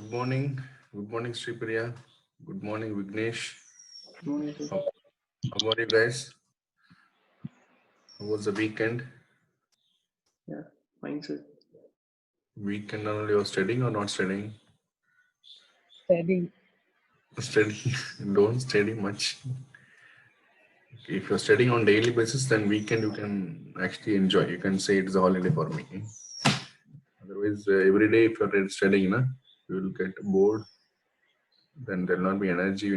Good morning. Good morning, Sripriya. Good morning, Vignesh. Morning, sir. How are you guys? How was the weekend? Yeah, fine, sir. Weekend only you're studying or not studying? Studying. Studying. Don't study much. If you're studying on daily basis, then weekend you can actually enjoy. You can say it's a holiday for me. Otherwise, every day if you're studying, you will get bored. Then there'll not be energy.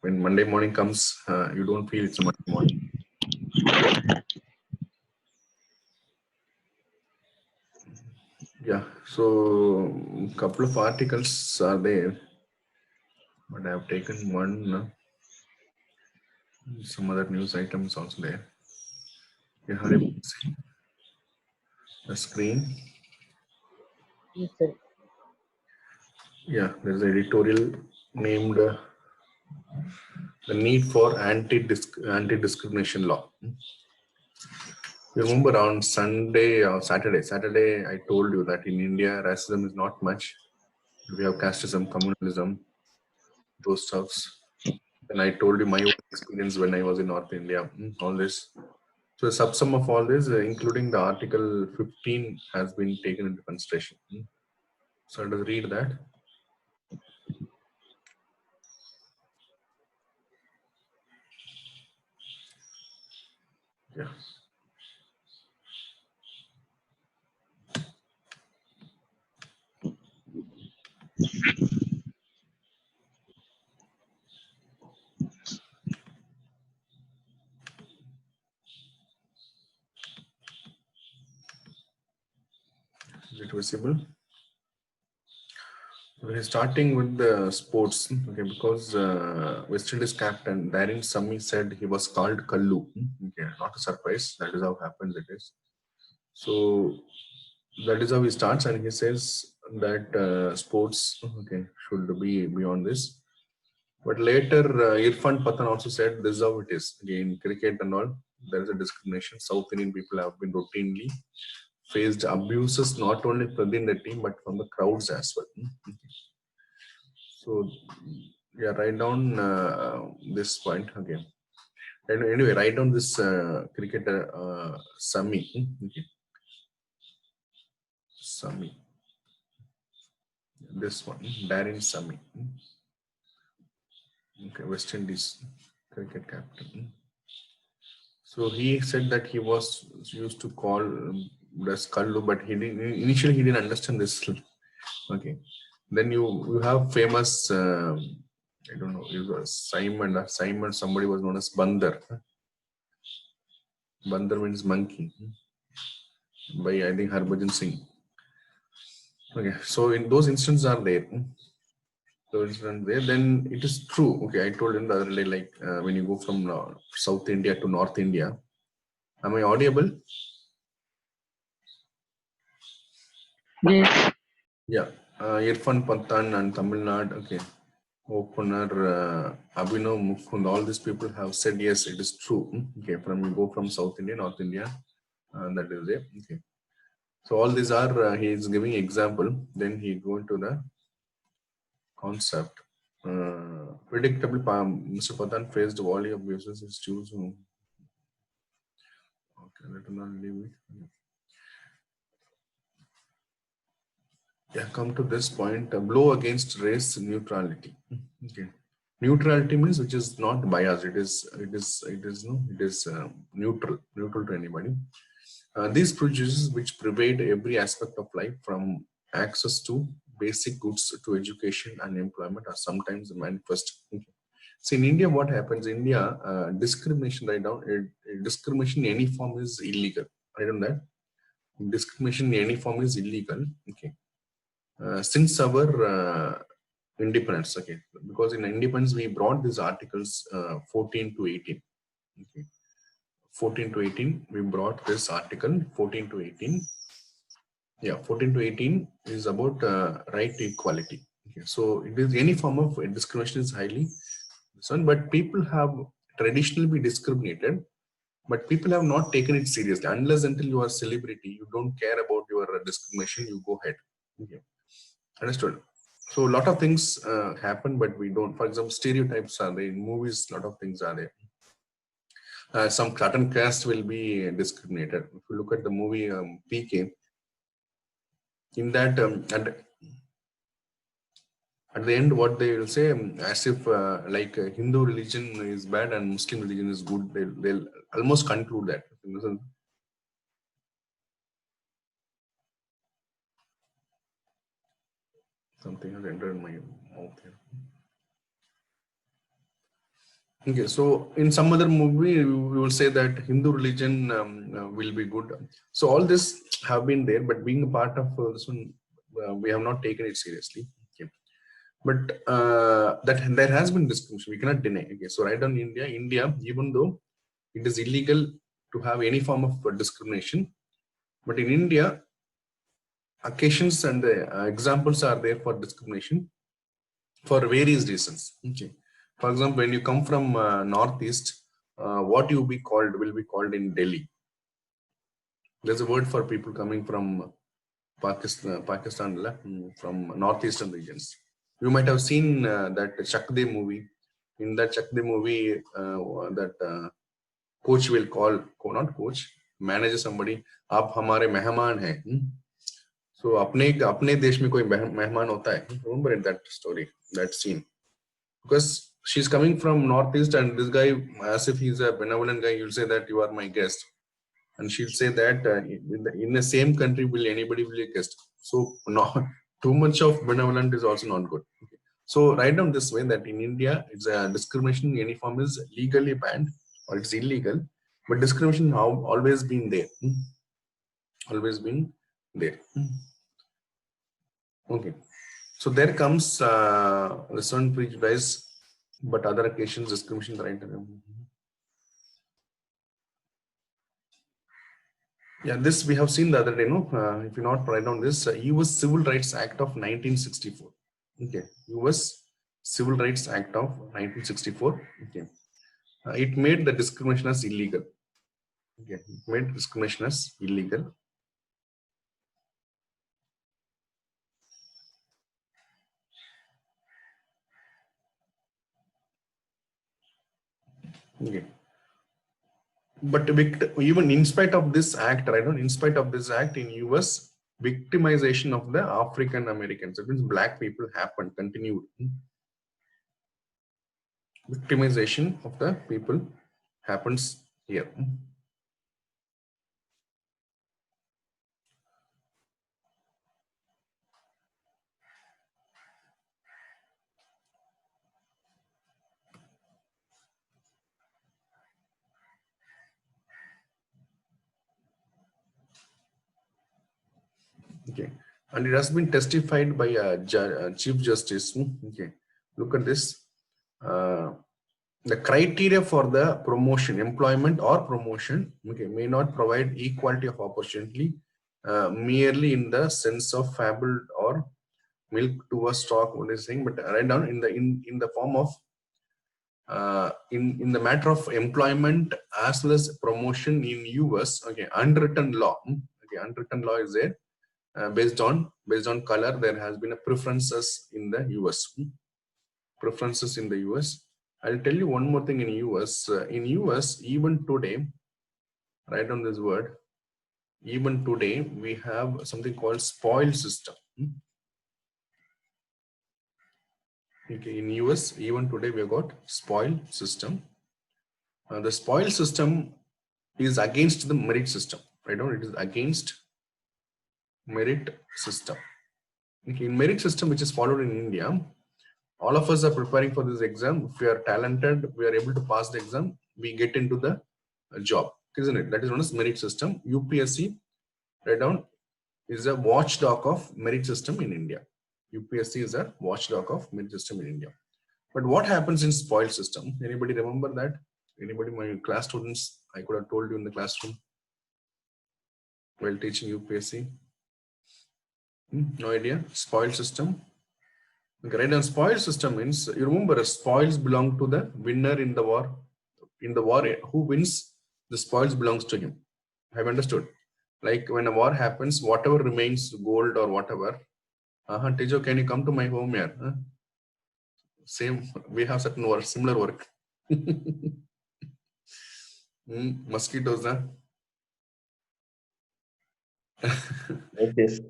When Monday morning comes, you don't feel it's a Monday morning. Yeah, so couple of articles are there, but I have taken one. Some other news items also there. Yeah, Hari, see the screen. Yes, sir. Yeah, there's an editorial named "The Need for Anti-Discrimination Law." You remember on Sunday or Saturday, I told you that in India, racism is not much. We have casteism, communalism, those stuffs. And I told you my own experience when I was in North India, all this. So the subsum of all this, including the Article 15, has been taken into consideration. So let us read that. Yeah. Is it visible? We're starting with the sports, okay, because West Indies captain Darren Sammy said he was called Kallu. Okay, not a surprise. That is how happens it is. So that is how he starts, and he says that sports, okay, should be beyond this. But later, Irfan Pathan also said this is how it is. Again, cricket and all, there is a discrimination. South Indian people have been routinely faced abuses not only within the team but from the crowds as well. So, yeah, write down this point again. And anyway, write down this cricketer Sami. Okay. Sami. This one, Darren Sami. Okay, West Indies cricket captain. So he said that he was used to call as Kallu, but he didn't initially he didn't understand this. Okay. Then you have famous I don't know, it was Simon, somebody was known as Bandar. Bandar means monkey by I think Harbhajan Singh. Okay, so in those instances are there. So incident there, then it is true. Okay, I told him the other day, like when you go from South India to North India, am I audible? Yes. Yeah, Irfan Pathan and Tamil Nadu, okay, opener Abhinav Mukund, all these people have said yes, it is true. Okay, from you go from South India, North India, that is there. Okay, so all these are he is giving example. Then he go into the concept. Predictably, Mr. Pathan faced volley of abuses. His students. Okay, let us not leave it. Yeah, come to this point. A blow against race neutrality. Okay, neutrality means which is not biased. It is neutral to anybody. These prejudices which pervade every aspect of life, from access to basic goods to education and employment, are sometimes manifest. Okay. See, in India, what happens? India, discrimination right now, discrimination in any form is illegal. I don't know that. Discrimination in any form is illegal. Okay. Since our independence, okay, because in independence we brought these articles 14 to 18. Okay. 14 to 18, we brought this article 14 to 18. Yeah, 14 to 18 is about right to equality. Okay. So it is any form of discrimination is highly concerned, but people have traditionally been discriminated, but people have not taken it seriously. Unless until you are a celebrity, you don't care about your discrimination, you go ahead. Okay. Understood. So a lot of things happen, but we don't. For example, stereotypes are there in movies. A lot of things are there. Some certain caste will be discriminated. If you look at the movie PK, in that at the end, what they will say, as if like Hindu religion is bad and Muslim religion is good. They'll almost conclude that. Something has entered in my mouth here. Okay, so in some other movie, we will say that Hindu religion will be good. So all this have been there, but being a part of this one, we have not taken it seriously. Okay. But that there has been discrimination. We cannot deny. Okay, so right on India, even though it is illegal to have any form of discrimination, but in India, occasions and examples are there for discrimination for various reasons. Okay. For example, when you come from Northeast, what you be called will be called in Delhi. There's a word for people coming from Pakistan, from northeastern regions. You might have seen that Chak De movie. In that Chak De movie, that coach will call, not coach, manager somebody, आप हमारे मेहमान हैं. So अपने देश में कोई मेहमान होता है. Remember in that story, that scene. Because she's coming from Northeast and this guy, as if he's a benevolent guy, you'll say that you are my guest. And she'll say that in the same country, will anybody be a guest? So not too much of benevolent is also not good. Okay. So write down this way that in India, it's a discrimination in any form is legally banned or it's illegal, but discrimination have always been there. Always been there. Okay. So there comes this one prejudice, but other occasions discrimination, right? Yeah, this we have seen the other day, no? If you not write down this, US Civil Rights Act of 1964. Okay, US Civil Rights Act of 1964. Okay, it made the discrimination as illegal. Okay, it made discrimination as illegal. Okay. But even in spite of this act, right? In spite of this act in US, victimization of the African Americans, it means black people happened, continued. Victimization of the people happens here. Okay, and it has been testified by a Chief Justice. Okay, look at this. The criteria for the promotion, employment or promotion, okay, may not provide equality of opportunity merely in the sense of fabled or milk to a stock. What is saying, but right down in the form of in the matter of employment as well as promotion in US. Okay, unwritten law. Okay, unwritten law is there. Based on color, there has been a preferences in the US. Preferences in the US. I'll tell you one more thing in US. In US, even today, write down this word. Even today, we have something called spoil system. Okay, in US, even today we have got spoil system. The spoil system is against the merit system. Right now, it is against merit system. Okay, in merit system, which is followed in India, all of us are preparing for this exam. If we are talented, we are able to pass the exam, we get into the job, isn't it? That is known as merit system. UPSC, right down, is a watchdog of merit system in India. UPSC is a watchdog of merit system in India. But what happens in spoil system? Anybody remember that? Anybody, my class students, I could have told you in the classroom while teaching UPSC. No idea. Spoil system. Okay, right, and spoil system means, you remember, spoils belong to the winner in the war. In the war, who wins, the spoils belongs to him. I've understood. Like when a war happens, whatever remains, gold or whatever, Tejo, can you come to my home here? Huh? Same, we have certain work, similar work. Mosquitoes, huh? Yes.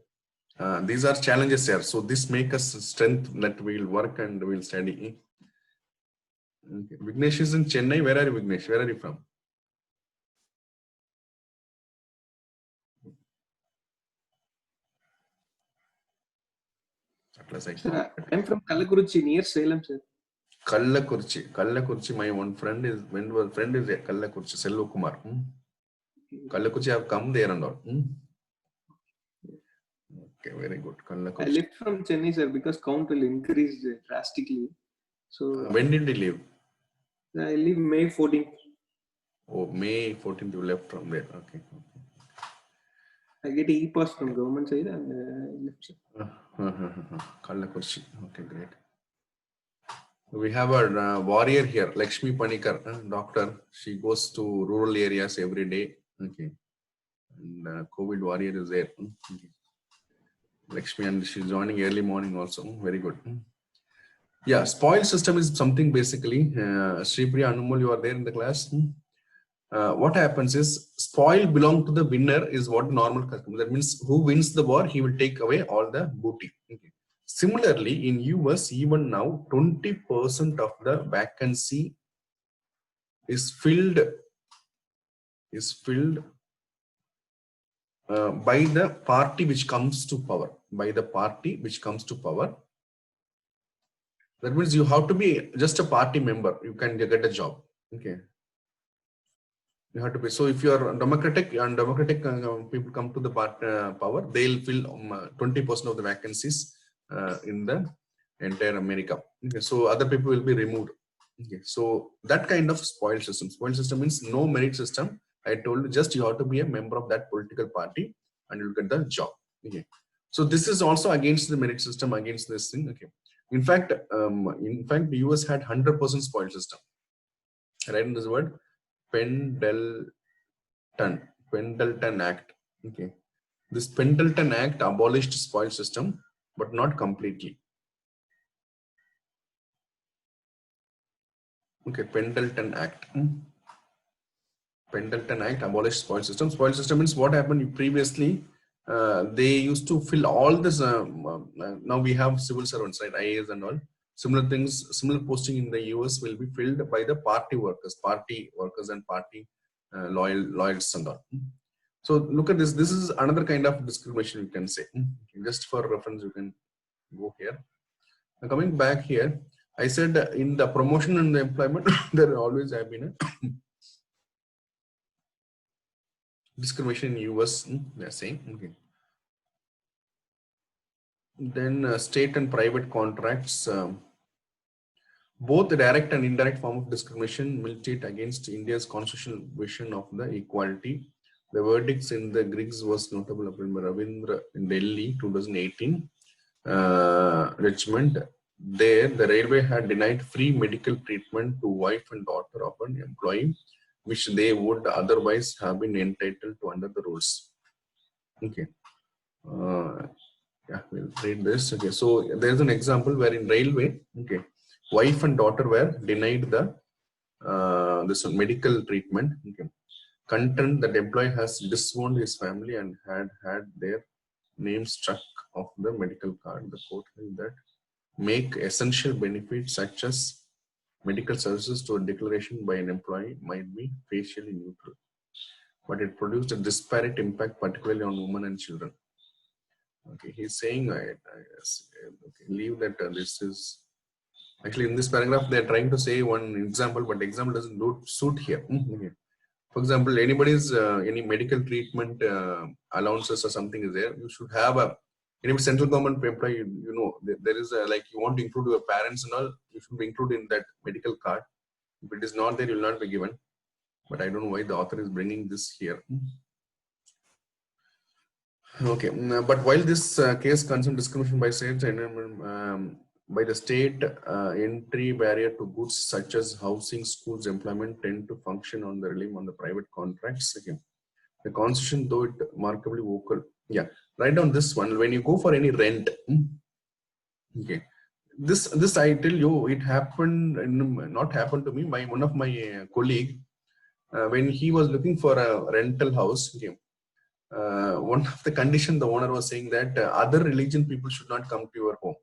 These are challenges here. So this make us strength that we'll work and we'll study. Okay. Vignesh is in Chennai. Where are you, Vignesh? Where are you from? Atlas, Sir, I'm from Kalakuruchi, near Salem, sir. Kallakurchi. My one friend is at Kallakurchi, Selva Kumar. Kallakurchi, I've come there and all. Okay, very good. I Kallakurchi. left from Chennai, sir, because count will increase drastically. So When did you leave? I leave May 14th. Oh, May 14th. You left from there. Okay. I get e-pass from government side and I left, sir. Kallakurchi. Okay, great. We have a warrior here, Lakshmi Panikar, doctor. She goes to rural areas every day. Okay. And COVID warrior is there. Okay. Lakshmi, and she's joining early morning also. Very good. Yeah, spoil system is something basically. Sripriya Anumal, you are there in the class. What happens is spoil belong to the winner is what normal custom. That means who wins the war, he will take away all the booty. Okay. Similarly, in US, even now, 20% of the vacancy is filled by the party which comes to power. By the party which comes to power. That means you have to be just a party member. You can get a job. Okay. You have to be. So if you are democratic and democratic people come to the power, they'll fill 20% of the vacancies in the entire America. Okay. So other people will be removed. Okay. So that kind of spoil system. Spoil system means no merit system. I told you just you have to be a member of that political party and you'll get the job. Okay. So this is also against the merit system, against this thing. Okay. In fact, the US had 100% spoil system. Right in this word, Pendleton Act. Okay, this Pendleton Act abolished spoil system, but not completely. Okay, Pendleton Act. Pendleton Act abolished spoil system. Spoil system means what happened previously. They used to fill all this. Now we have civil servants, right? IAS and all. Similar things, similar posting in the US will be filled by the party workers and party loyalists and all. So look at this. This is another kind of discrimination, you can say. Just for reference, you can go here. Now coming back here, I said in the promotion and the employment, there always have been a discrimination in US. They are saying. Okay. Then state and private contracts. Both the direct and indirect form of discrimination militate against India's constitutional vision of the equality. The verdicts in the Griggs was notable upon Ravindra in Delhi 2018 judgment. There, the railway had denied free medical treatment to wife and daughter of an employee, which they would otherwise have been entitled to under the rules. Okay. Yeah, we'll read this. Okay, so there's an example where in railway, okay, wife and daughter were denied the this medical treatment. Okay. Content that employee has disowned his family and had their name struck off the medical card. The court held that make essential benefits such as medical services to a declaration by an employee might be facially neutral, but it produced a disparate impact, particularly on women and children. Okay, he's saying, okay, leave that. This is actually in this paragraph they're trying to say one example, but the example doesn't suit here. Okay. For example, anybody's any medical treatment allowances or something is there, you should have a central government employee. You know, there is a, like, you want to include your parents and all, you should be included in that medical card. If it is not there, you will not be given. But I don't know why the author is bringing this here. Okay, but while this case concerns discrimination by states and by the state, entry barrier to goods such as housing, schools, employment tend to function on the realm on the private contracts. Again, the constitution, though it markedly vocal, yeah, write down this one. When you go for any rent, Okay. This I tell you, it happened, not happened to me. One of my colleague, when he was looking for a rental house, okay, one of the condition the owner was saying that other religion people should not come to your home.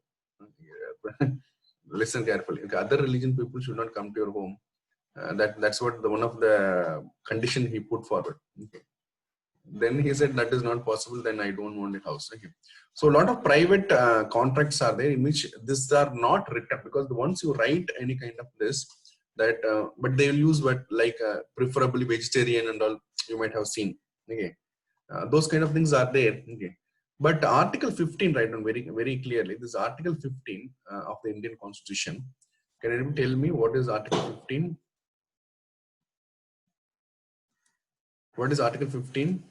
Listen carefully. Okay, other religion people should not come to your home. That's what one of the condition he put forward. Okay. Then he said that is not possible. Then I don't want a house. Okay. So a lot of private contracts are there in which these are not written, because once you write any kind of this, that but they will use what like preferably vegetarian and all, you might have seen. Okay. Those kind of things are there. Okay. But Article 15, right now, very clearly, this Article 15 of the Indian Constitution. Can anyone tell me what is Article 15? What is Article 15?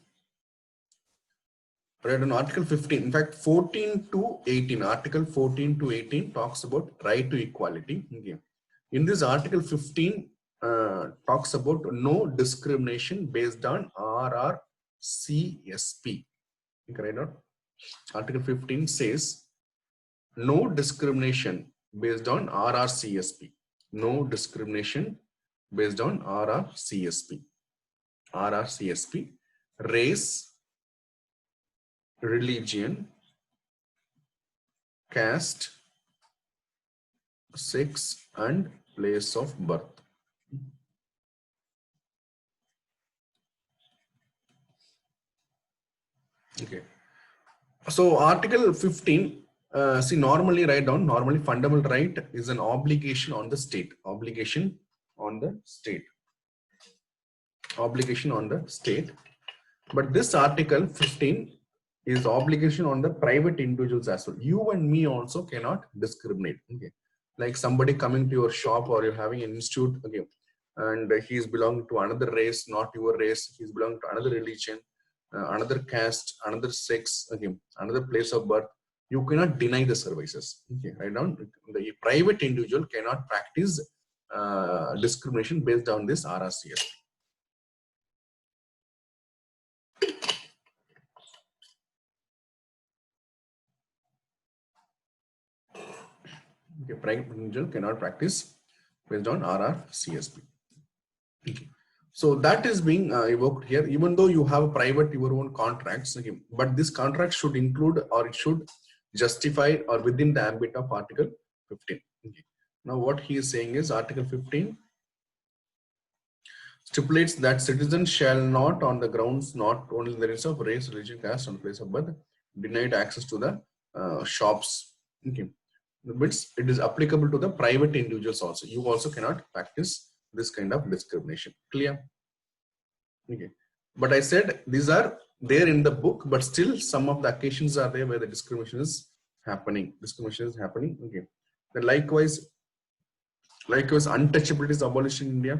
Right, on Article 15, in fact, 14 to 18, Article 14 to 18 talks about right to equality. Okay. In this Article 15 talks about no discrimination based on RRCSP. Okay, right now, Article 15 says no discrimination based on RRCSP. No discrimination based on RRCSP. RRCSP, race, religion, caste, sex, and place of birth. Okay. So Article 15, see, normally write down, normally fundamental right is an obligation on the state. Obligation on the state. Obligation on the state. But this Article 15 is obligation on the private individuals as well. You and me also cannot discriminate. Okay. Like somebody coming to your shop, or you're having an institute, okay, and he's belonging to another race, not your race. He's belonging to another religion, another caste, another sex, okay, another place of birth. You cannot deny the services. Okay, right now, the private individual cannot practice discrimination based on this RRCS. Okay, private individual cannot practice based on RRCSP. Okay. So that is being evoked here, even though you have private your own contracts, okay, but this contract should include, or it should justify or within the ambit of Article 15. Okay. Now what he is saying is Article 15 stipulates that citizens shall not, on the grounds not only the race of race, religion, caste, and place of birth, denied access to the shops. Okay. But it is applicable to the private individuals also. You also cannot practice this kind of discrimination. Clear? Okay. But I said these are there in the book, but still some of the occasions are there where the discrimination is happening. Discrimination is happening. Okay. Then likewise, untouchability is abolished in India.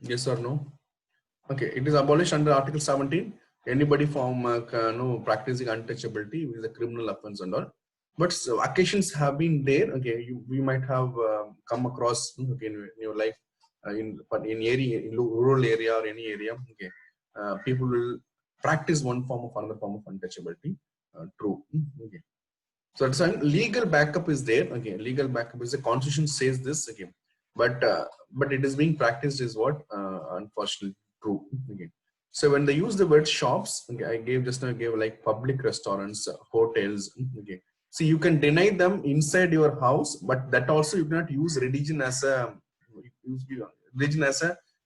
Yes or no? Okay. It is abolished under Article 17. Anybody from practicing untouchability is a criminal offense and all. But so occasions have been there. Okay, we might have come across, okay, in your life, in rural area or any area. Okay, people will practice one form of another form of untouchability. True. Okay, so it's a legal backup is there. Okay, legal backup is the Constitution says this. Okay, but it is being practiced is what unfortunately true. Okay. So when they use the word shops, okay, I gave like public restaurants, hotels. Okay. See, you can deny them inside your house, but that also you cannot use religion as a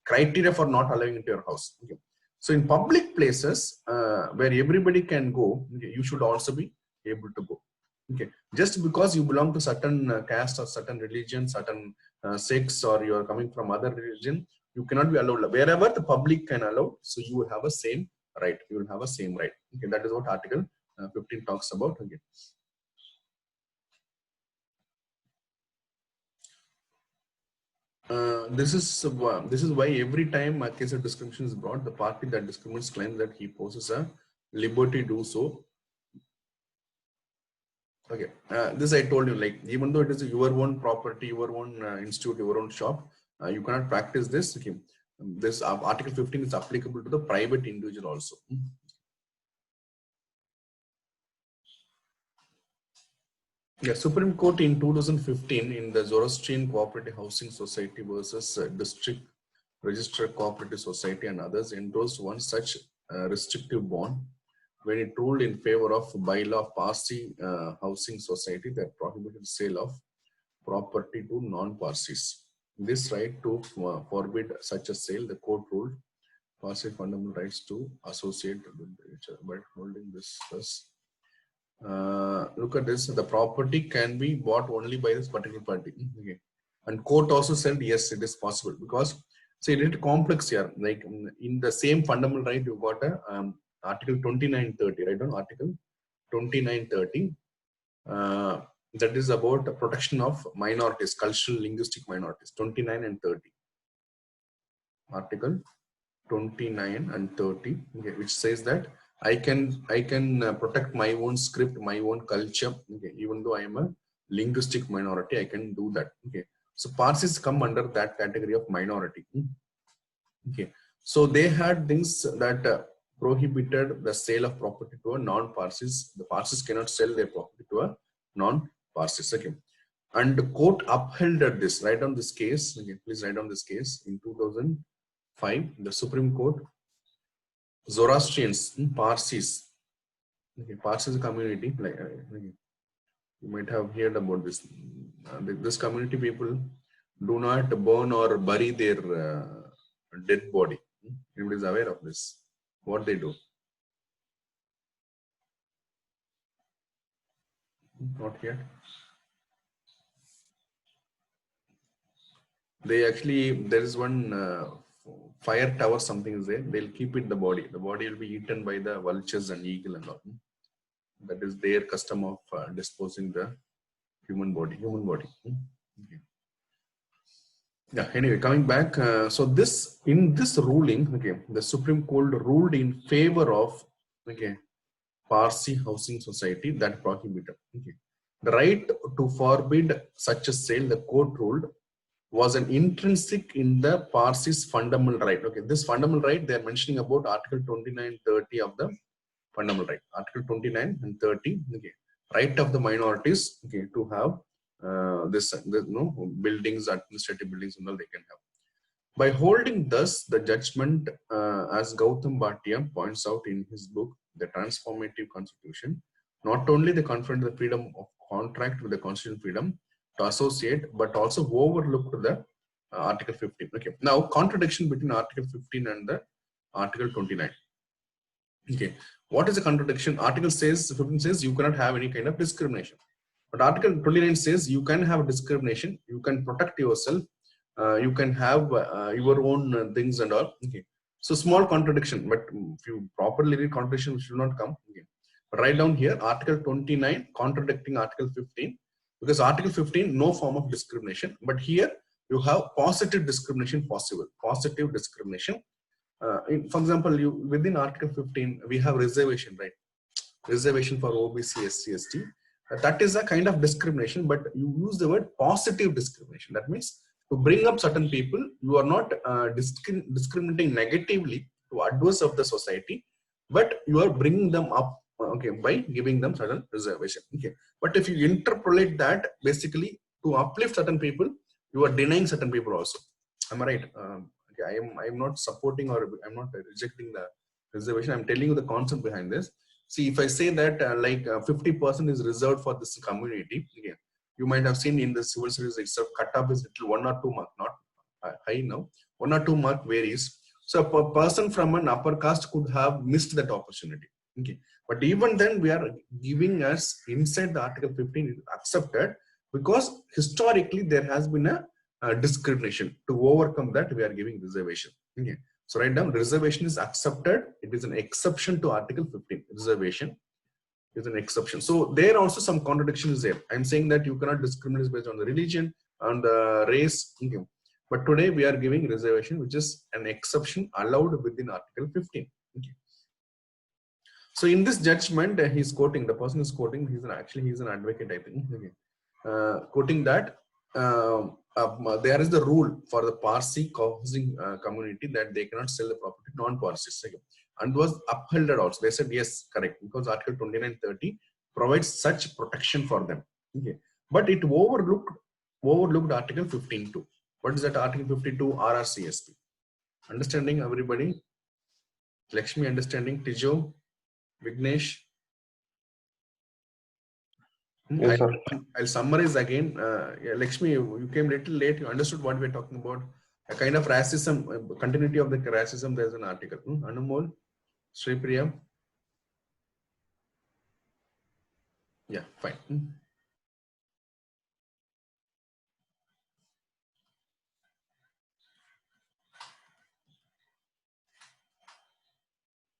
criteria for not allowing into your house. Okay. So in public places where everybody can go, okay, you should also be able to go. Okay. Just because you belong to certain caste or certain religion, certain sex, or you are coming from other religion, you cannot be allowed. Wherever the public can allow, so you will have a same right. You will have a same right. Okay, that is what Article 15 talks about. Okay. This is why every time a case of discrimination is brought, the party that discriminates claims that he possesses a liberty to do so. Okay, this I told you, like, even though it is your own property, your own institute, your own shop, you cannot practice this. Okay, this Article 15 is applicable to the private individual also. Yeah, Supreme Court in 2015 in the Zoroastrian Cooperative Housing Society versus District Registered Cooperative Society and others endorsed one such restrictive bond when it ruled in favor of bylaw of Parsi Housing Society that prohibited sale of property to non-Parsis. This right to forbid such a sale, the court ruled Parsi fundamental rights to associate with each other by holding this as look at this, the property can be bought only by this particular party. Okay. And court also said yes, it is possible because see, a little complex here. Like in the same fundamental right, you got a article 2930, right? On article 2930, that is about the protection of minorities, cultural linguistic minorities, 29 and 30. Article 29 and 30, okay, which says that I can protect my own script, my own culture, okay, even though I am a linguistic minority, I can do that. Okay, so Parsis come under that category of minority. Okay, so they had things that prohibited the sale of property to a non-Parsis. The Parsis cannot sell their property to a non-Parsis. Okay, and the court upheld this. Write down this case. Okay, please write down this case in 2005. The Supreme Court. Zoroastrians, Parsis. Okay, Parsis community, like you might have heard about this. This community people do not burn or bury their dead body. Everybody is aware of this. What they do? Not yet. They actually, there is one fire tower, something is there. They'll keep it the body. The body will be eaten by the vultures and eagle and all. That is their custom of disposing the human body. Okay. Yeah. Anyway, coming back. So this in this ruling, okay, the Supreme Court ruled in favor of Parsi Housing Society that prohibited. Okay, the right to forbid such a sale, the court ruled, was an intrinsic in the Parsis fundamental right. Okay, this fundamental right they are mentioning about Article 2930 of the fundamental right. Article 29 and 30. Okay, right of the minorities. Okay, to have buildings, administrative buildings, and all they can have. By holding thus, the judgment, as Gautam Bhatia points out in his book, The Transformative Constitution, not only they confront the freedom of contract with the constitutional freedom to associate, but also overlooked the Article 15. Okay, now contradiction between Article 15 and the Article 29. Okay, what is the contradiction? Article 15 says you cannot have any kind of discrimination, but Article 29 says you can have discrimination, you can protect yourself, you can have your own things and all. Okay, so small contradiction, but if you properly read, contradiction should not come. Okay, but write down here Article 29 contradicting Article 15, because Article 15 no form of discrimination, but here you have positive discrimination possible. Positive discrimination. For example, within Article 15 we have reservation, right? Reservation for OBC, SC, ST. That is a kind of discrimination, but you use the word positive discrimination. That means to bring up certain people, you are not discriminating negatively to adverse of the society, but you are bringing them up, okay, by giving them certain reservation. Okay, but if you interpolate that, basically to uplift certain people, you are denying certain people also. Am I right? Okay, I am not supporting or I'm not rejecting the reservation. I'm telling you the concept behind this. See, if I say that 50% is reserved for this community, again, you might have seen in the civil service itself, cut-off is little 1 or 2 mark, not high now. 1 or 2 mark varies. So a person from an upper caste could have missed that opportunity. Okay, but even then we are giving us inside the Article 15 is accepted because historically there has been a discrimination. To overcome that, we are giving reservation. Okay. So write down reservation is accepted. It is an exception to Article 15. Reservation is an exception. So there also some contradiction is there. I'm saying that you cannot discriminate based on the religion, on the race. Okay. But today we are giving reservation, which is an exception allowed within Article 15. Okay. So in this judgment, he's quoting, the person is quoting, he's an advocate, I think. Okay. Quoting that there is the rule for the Parsi housing community that they cannot sell the property to non-Parsis, and was upheld also. They said yes, correct, because Article 2930 provides such protection for them. Okay, but it overlooked Article 15.2. What is that Article 52 RRCSP? Understanding, everybody? Lakshmi understanding? Tijo, Vignesh? Yes, sir. I'll summarize again. Yeah, Lakshmi, you came little late. You understood what we're talking about. A kind of racism, continuity of the racism. There's an article. Anumol, Sri Priya. Yeah, fine.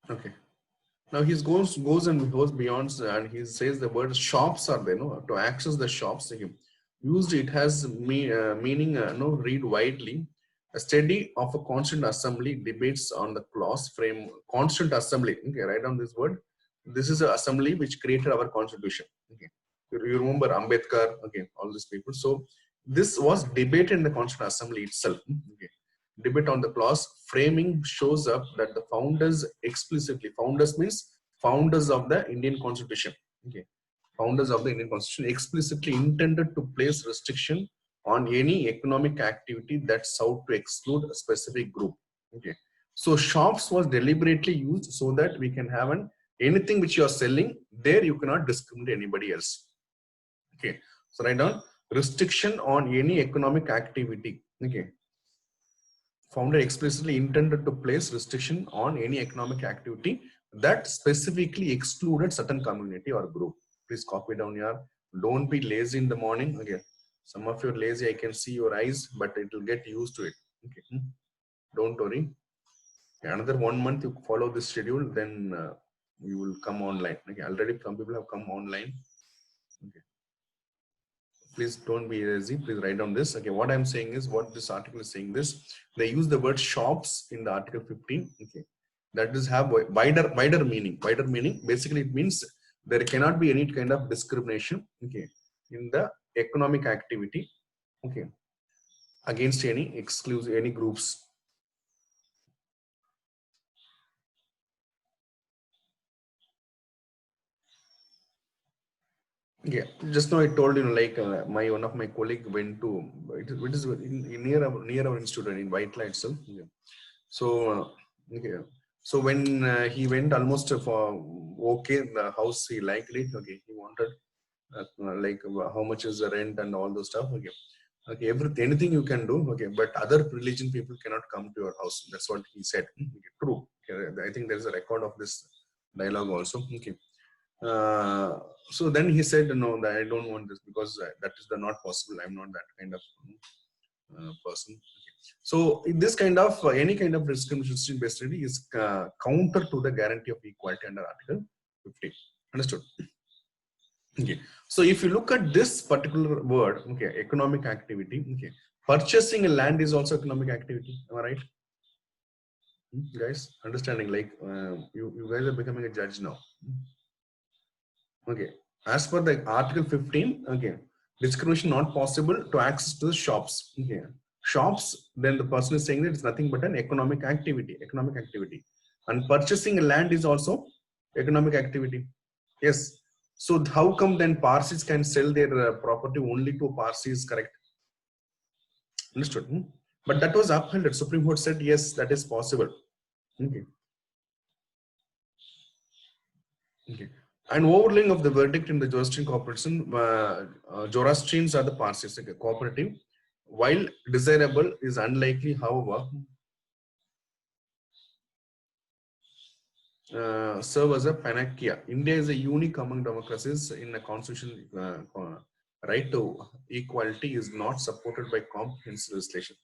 Okay. Now he goes beyond and he says the word shops are there. No, to access the shops, he used it has meaning. No, read widely. A study of a constant assembly debates on the clause frame. Constant assembly. Okay, write down this word. This is an assembly which created our constitution. Okay, you remember Ambedkar. Okay, all these people. So this was debated in the constant assembly itself. Okay, debate on the clause framing shows up that the founders explicitly, founders means founders of the Indian Constitution. Okay, founders of the Indian Constitution explicitly intended to place restriction on any economic activity that sought to exclude a specific group. Okay, so shops was deliberately used so that we can have anything which you are selling there, you cannot discriminate anybody else. Okay, so write down restriction on any economic activity. Okay, founder explicitly intended to place restriction on any economic activity that specifically excluded certain community or group. Please copy down here. Don't be lazy in the morning. Okay, some of you are lazy. I can see your eyes, but it will get used to it. Okay, don't worry. Another 1 month you follow this schedule, then you will come online. Okay, already some people have come online. Okay, please don't be lazy. Please write down this. Okay, what I'm saying is, what this article is saying this, they use the word shops in the article 15. Okay, that does have wider meaning. Wider meaning, basically it means there cannot be any kind of discrimination, okay, in the economic activity, okay, against any groups. Yeah, just now I told you, like one of my colleague went to it is near our institute in Whitela itself. Yeah. So okay, so when he went almost for the house, he liked it. Okay, he wanted like how much is the rent and all those stuff. Okay, okay, anything you can do. Okay, but other religion people cannot come to your house. That's what he said. Okay, true. Okay, I think there is a record of this dialogue also. Okay. So then he said, no, that I don't want this because that is not possible. I'm not that kind of person. Okay. So in this kind of any kind of discrimination based study is counter to the guarantee of equality under Article 15. Understood? Okay. So if you look at this particular word, okay, economic activity, okay, purchasing a land is also economic activity. Am I right? Guys, understanding, like you guys are becoming a judge now. Okay, as per the Article 15, okay, discrimination not possible to access to the shops. Okay, shops, then the person is saying that it's nothing but an economic activity, and purchasing a land is also economic activity. Yes. So how come then Parsis can sell their property only to Parsis? Correct. Understood. But that was upheld. Supreme Court said yes, that is possible. Okay. Okay. An overlaying of the verdict in the Zoroastrian Corporation, Zoroastrians are the Parsis, okay, cooperative. While desirable, is unlikely, however, serve as a panacea. India is a unique among democracies in a constitution. Right to equality is not supported by comprehensive legislation.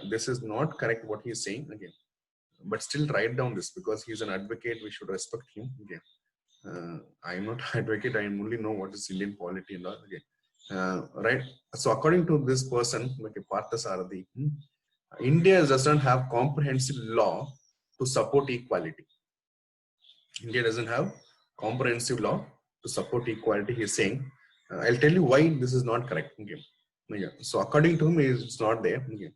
This is not correct what he is saying again, but still write down this because he is an advocate. We should respect him. Okay. I am not advocate. I only know what is Indian polity and all. Okay. Right. So according to this person, like Partha Sarathi, India doesn't have comprehensive law to support equality. India doesn't have comprehensive law to support equality. He is saying. I'll tell you why this is not correct. Okay. Yeah. So according to him, it's not there. Okay.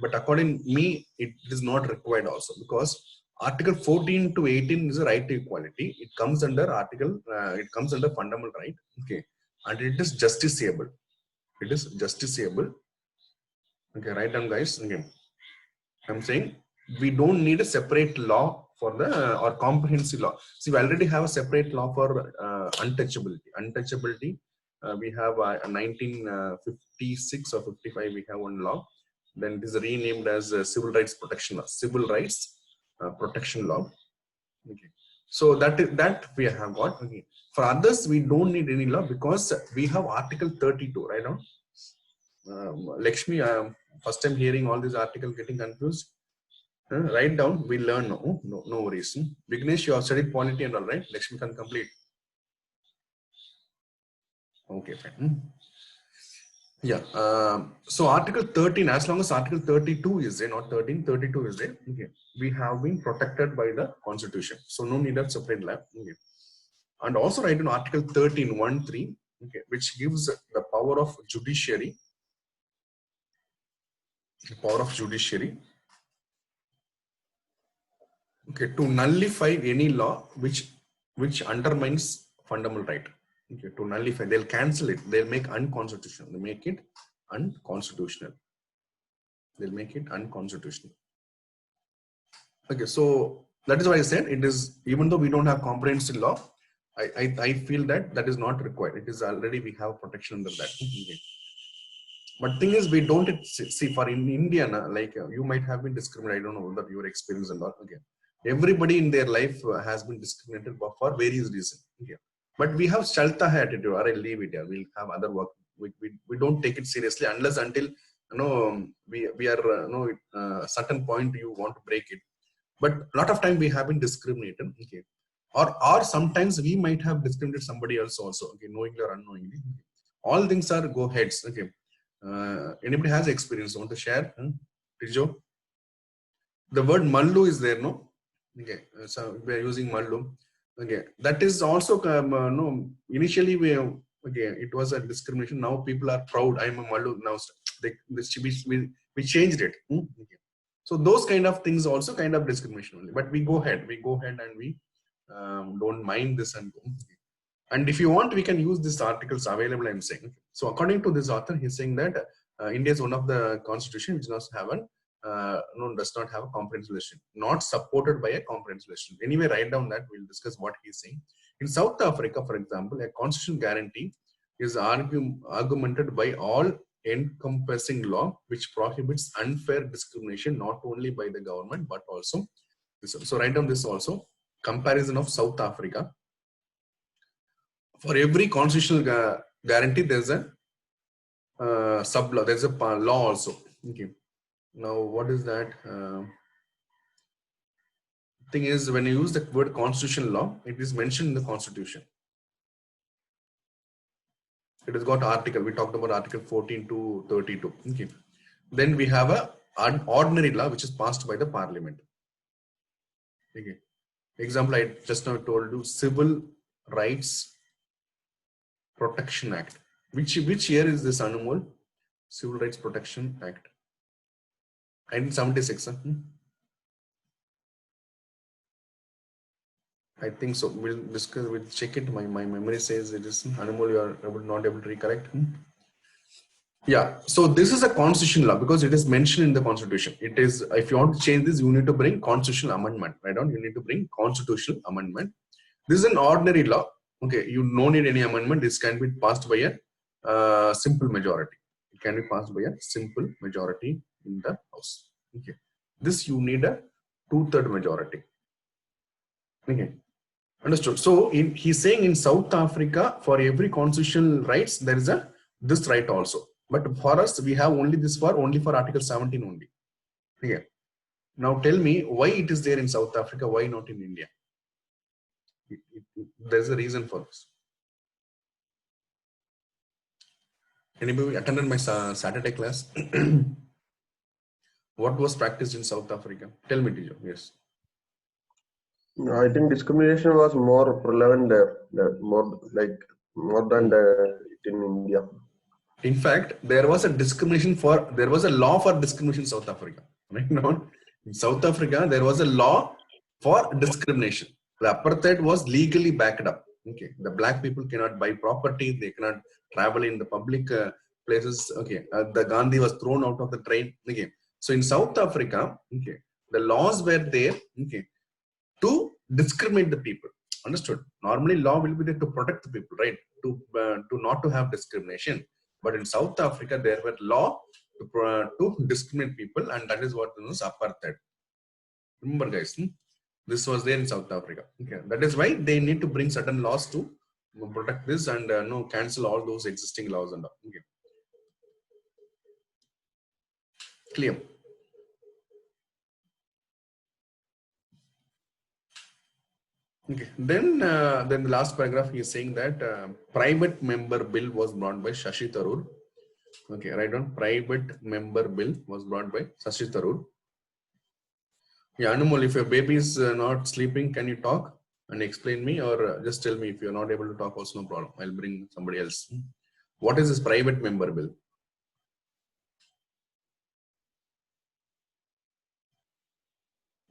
But according to me, it is not required also because Article 14 to 18 is a right to equality. It comes under it comes under fundamental right. Okay. and it is justiciable. It is justiciable. Okay, write down, guys. Okay. I'm saying we don't need a separate law for the or comprehensive law. See, we already have a separate law for untouchability. Untouchability, we have 1956 or 55. We have one law. Then it is renamed as Civil Rights Protection Law. Civil Rights Protection Law. Okay. So that we have got. Okay. For others, we don't need any law because we have Article 32 right now. Lakshmi, first time hearing all these articles, getting confused. Write down, we learn. No worries. Vignesh, you have studied polity and all, right? Lakshmi can complete. Okay, fine. Yeah. So Article 13, as long as Article 32 is there, not 13, 32 is there. Okay. We have been protected by the Constitution. So no need of separate law. Okay. And also write in Article 13, 1(3), okay, which gives the power of judiciary. The power of judiciary. Okay, to nullify any law which undermines fundamental right. Okay, to nullify, they'll cancel it. They'll make unconstitutional. They make it unconstitutional. They'll make it unconstitutional. Okay, so that is why I said it is, even though we don't have comprehensive law, I feel that is not required. It is already, we have protection under that. Okay. But thing is, we don't see for in India, like you might have been discriminated. I don't know that your experience and all. Okay. Everybody in their life has been discriminated for various reasons. Okay. But we have Chalta hai attitude, or I leave it here. We'll have other work. We don't take it seriously unless until we are certain point you want to break it. But a lot of time we have been discriminated. Okay. Or sometimes we might have discriminated somebody else also. Okay, knowingly or unknowingly. All things are go heads. Okay. Anybody has experience? Want to share? Tijo? The word mallu is there, no? Okay, so we are using mallu. Okay, that is also no. Initially, it was a discrimination. Now people are proud. I am a mallu. Now we changed it. Okay. So those kind of things also kind of discrimination only. But we go ahead and we don't mind this and go. And if you want, we can use these articles available, I'm saying. So according to this author, he's saying that India is one of the constitution which does not have a comprehensive legislation, not supported by a comprehensive legislation. Anyway, write down that, we'll discuss what he's saying. In South Africa, for example, a constitutional guarantee is argumented by all encompassing law which prohibits unfair discrimination not only by the government but also. So write down this also. Comparison of South Africa. For every constitutional guarantee, there's a sub-law, there's a law also. Okay. Now, what is that? Thing is, when you use the word constitutional law, it is mentioned in the Constitution. It has got article. We talked about Article 14 to 32. Okay. Then we have an ordinary law which is passed by the Parliament. Okay. Example, I just now told you, Civil Rights Protection Act. Which year is this, Anumol? Civil Rights Protection Act. 1976. I think so. We'll discuss. We'll check it. My memory says it is. Anumol, you are not able to recollect. Yeah. So this is a constitutional law because it is mentioned in the Constitution. It is. If you want to change this, you need to bring constitutional amendment. Right on. You need to bring constitutional amendment. This is an ordinary law. Okay, you don't need any amendment. This can be passed by a simple majority. It can be passed by a simple majority in the House. Okay, this you need a 2/3 majority. Okay, understood. So he's saying in South Africa, for every constitutional rights there is this right also. But for us, we have only this only for Article 17 only. Okay. Now tell me why it is there in South Africa. Why not in India? There's a reason for this. Anybody attended my Saturday class? What was practiced in South Africa? Tell me, Tijo. Yes. I think discrimination was more prevalent there, more than in India. In fact, there was a law for discrimination in South Africa. Right now, in South Africa, there was a law for discrimination. The apartheid was legally backed up. Okay, the black people cannot buy property, they cannot travel in the public places. Okay, the Gandhi was thrown out of the train. Okay, so in South Africa, okay, the laws were there, okay, to discriminate the people. Understood? Normally, law will be there to protect the people, right? To not to have discrimination. But in South Africa, there were law to discriminate people, and that is what is apartheid. Remember, guys, this was there in South Africa. Okay, that is why they need to bring certain laws to protect this and no cancel all those existing laws and all. Okay, clear. Okay, then the last paragraph he is saying that private member bill was brought by Shashi Tharoor. Okay, write down private member bill was brought by Shashi Tharoor. Yeah, Anmol, if your baby is not sleeping, can you talk and explain me, or just tell me if you're not able to talk? Also, no problem. I'll bring somebody else. What is this private member bill?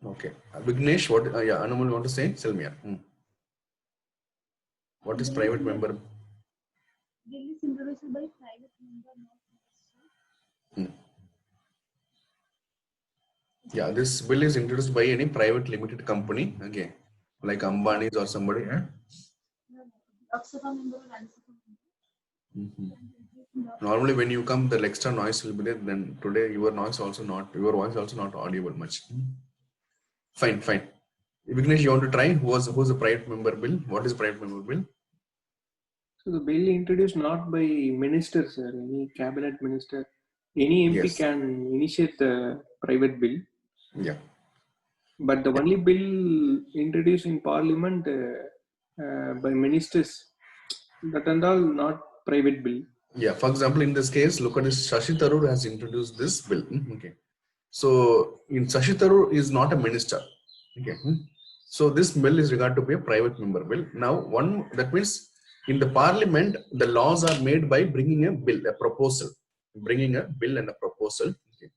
Okay, Vignesh, what? Yeah, Anmol, you want to say? Tell me. What is private member? Bill is introduced by private member, not minister. Yeah, this bill is introduced by any private limited company, okay, like Ambani's or somebody. Eh? Lok Sabha member or Rajya Sabha member. Normally, when you come, the extra noise will be there. Then today, your voice also not audible much. Fine, fine. Vignesh, you want to try? Who's the private member bill? What is private member bill? So the bill introduced not by ministers, sir, any cabinet minister. Any MP Yes. can initiate the private bill. Yeah. But the only bill introduced in parliament by ministers, that and all not private bill. Yeah. For example, in this case, look at this. Shashi Tharoor has introduced this bill. Okay. So, in Shashi Tharoor is not a minister. Okay. So this bill is regarded to be a private member bill. Now, that means in the parliament, the laws are made by bringing a bill, a proposal, bringing a bill and a proposal. Okay.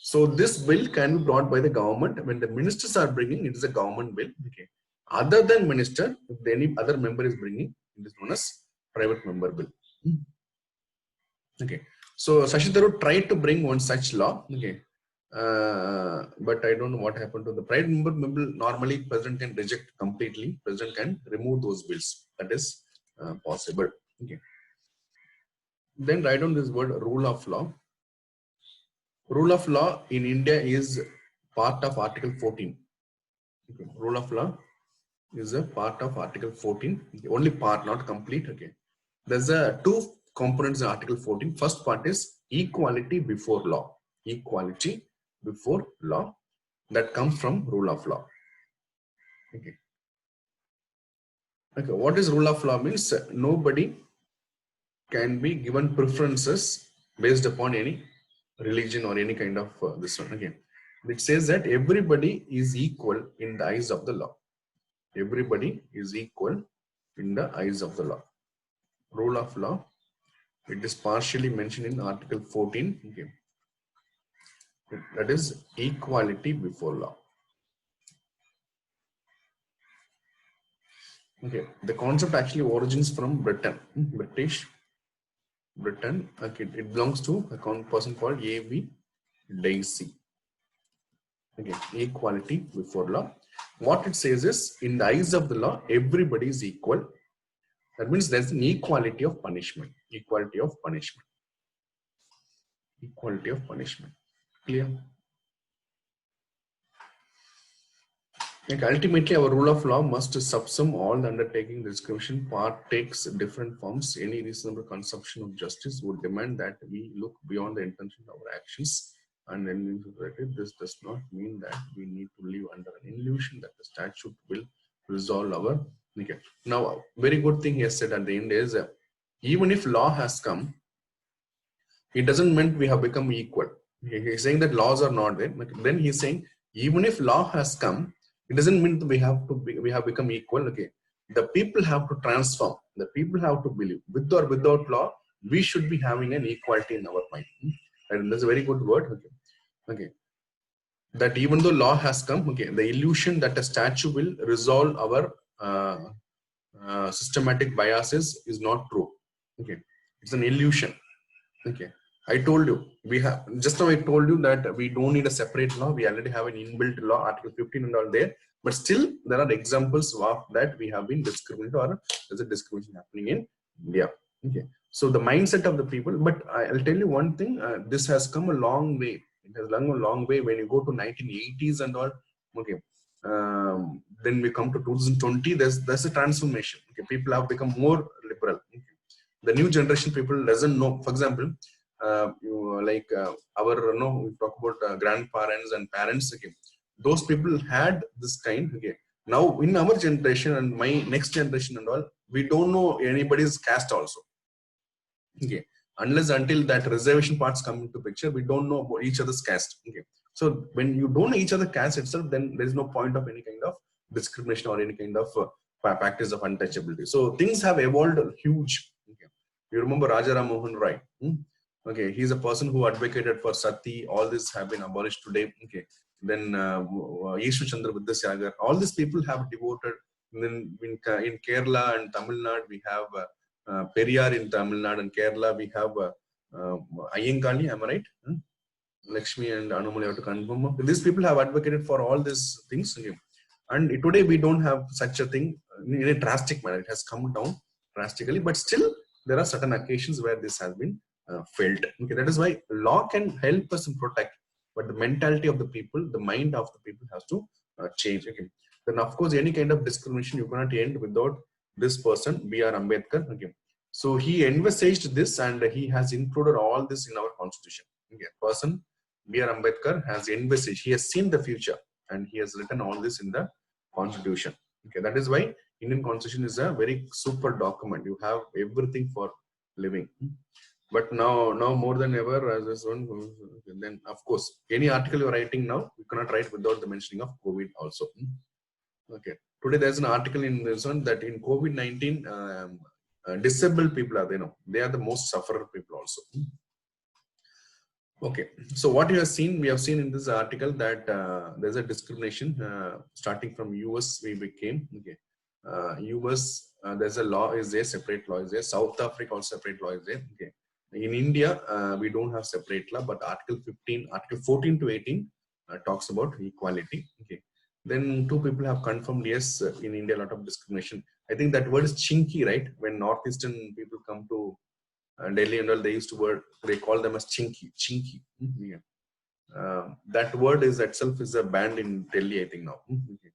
So this bill can be brought by the government. When the ministers are bringing, it is a government bill. Okay. Other than minister, if any other member is bringing, it is known as private member bill. Okay. So Shashi Tharoor tried to bring one such law. Okay. But I don't know what happened to the private member bill. Normally, president can reject completely. President can remove those bills. That is possible. Okay. Then write down this word rule of law. Rule of law in India is part of Article 14. Okay. Rule of law is a part of Article 14. Okay. Only part, not complete. Okay. There's two components in Article 14. First part is equality before law. Equality before law, that comes from rule of law. Okay. Okay. What is rule of law means? Nobody can be given preferences based upon any religion or any kind of this one. Okay. It says that everybody is equal in the eyes of the law. Everybody is equal in the eyes of the law. Rule of law. It is partially mentioned in Article 14. Okay. That is equality before law. Okay, the concept actually origins from Britain, Britain. Okay, it belongs to a person called A.V. Dicey. Okay, equality before law. What it says is, in the eyes of the law, everybody is equal. That means there's an equality of punishment. Equality of punishment. Equality of punishment. Clear? Like ultimately, our rule of law must subsum all the undertaking. The discrimination part takes different forms. Any reasonable conception of justice would demand that we look beyond the intention of our actions. And then this does not mean that we need to live under an illusion that the statute will resolve our. Okay. Now, very good thing he has said at the end is, even if law has come, it doesn't mean we have become equal. He's saying that laws are not there. Then he's saying, even if law has come, it doesn't mean that we have become equal. Okay, the people have to transform. The people have to believe. With or without law, we should be having an equality in our mind. And that's a very good word. Okay, okay. That even though law has come, okay, the illusion that a statute will resolve our systematic biases is not true. Okay, it's an illusion. Okay, I told you we have just now. I told you that we don't need a separate law. We already have an inbuilt law, Article 15 and all there. But still, there are examples of that we have been discriminated or there's a discrimination happening in India. Okay, so the mindset of the people. But I'll tell you one thing. This has come a long way. It has come a long way when you go to 1980s and all. Okay. Then we come to 2020. There's a transformation. Okay, people have become more liberal. Okay. The new generation people doesn't know. For example, we talk about grandparents and parents. Okay, those people had this kind. Okay, now in our generation and my next generation and all, we don't know anybody's caste also. Okay, unless until that reservation parts come into picture, we don't know about each other's caste. Okay, so when you don't know each other caste itself, then there is no point of any kind of discrimination or any kind of practice of untouchability. So things have evolved huge. Okay. You remember Raja Ram Mohan Roy? Okay, he's a person who advocated for sati. All this have been abolished today. Okay, then Yeshwar Chandra Vidyasagar. All these people have devoted. Then in Kerala and Tamil Nadu, we have Periyar in Tamil Nadu and Kerala. We have Ayyankali. Am I right? Lakshmi and Anumali have to confirm. These people have advocated for all these things. Okay. And today we don't have such a thing in a drastic manner. It has come down drastically, but still there are certain occasions where this has been felt. Okay, that is why law can help us and protect, but the mentality of the people, the mind of the people has to change. Okay, then of course any kind of discrimination you cannot end without this person, B.R. Ambedkar. Okay, so he envisaged this and he has included all this in our constitution. Okay, person B.R. Ambedkar has envisaged. He has seen the future. And he has written all this in the constitution. Okay, that is why Indian constitution is a very super document. You have everything for living. But now more than ever, as this one, then of course any article you are writing now, you cannot write without the mentioning of COVID also. Okay, today there's an article in this one that in COVID-19, disabled people are they are the most sufferer people also. Okay, so what you have seen, we have seen in this article that there's a discrimination starting from US. We became US. There's a law is there, separate law is there. South Africa also separate law is there. Okay, in India we don't have separate law, but Article 14 to 18 talks about equality. Okay, then two people have confirmed yes, in India a lot of discrimination. I think that word is chinky, right? When northeastern people come to Delhi and all, they used to they call them as chinky. Yeah. That word is itself is a banned in Delhi, I think now. Okay.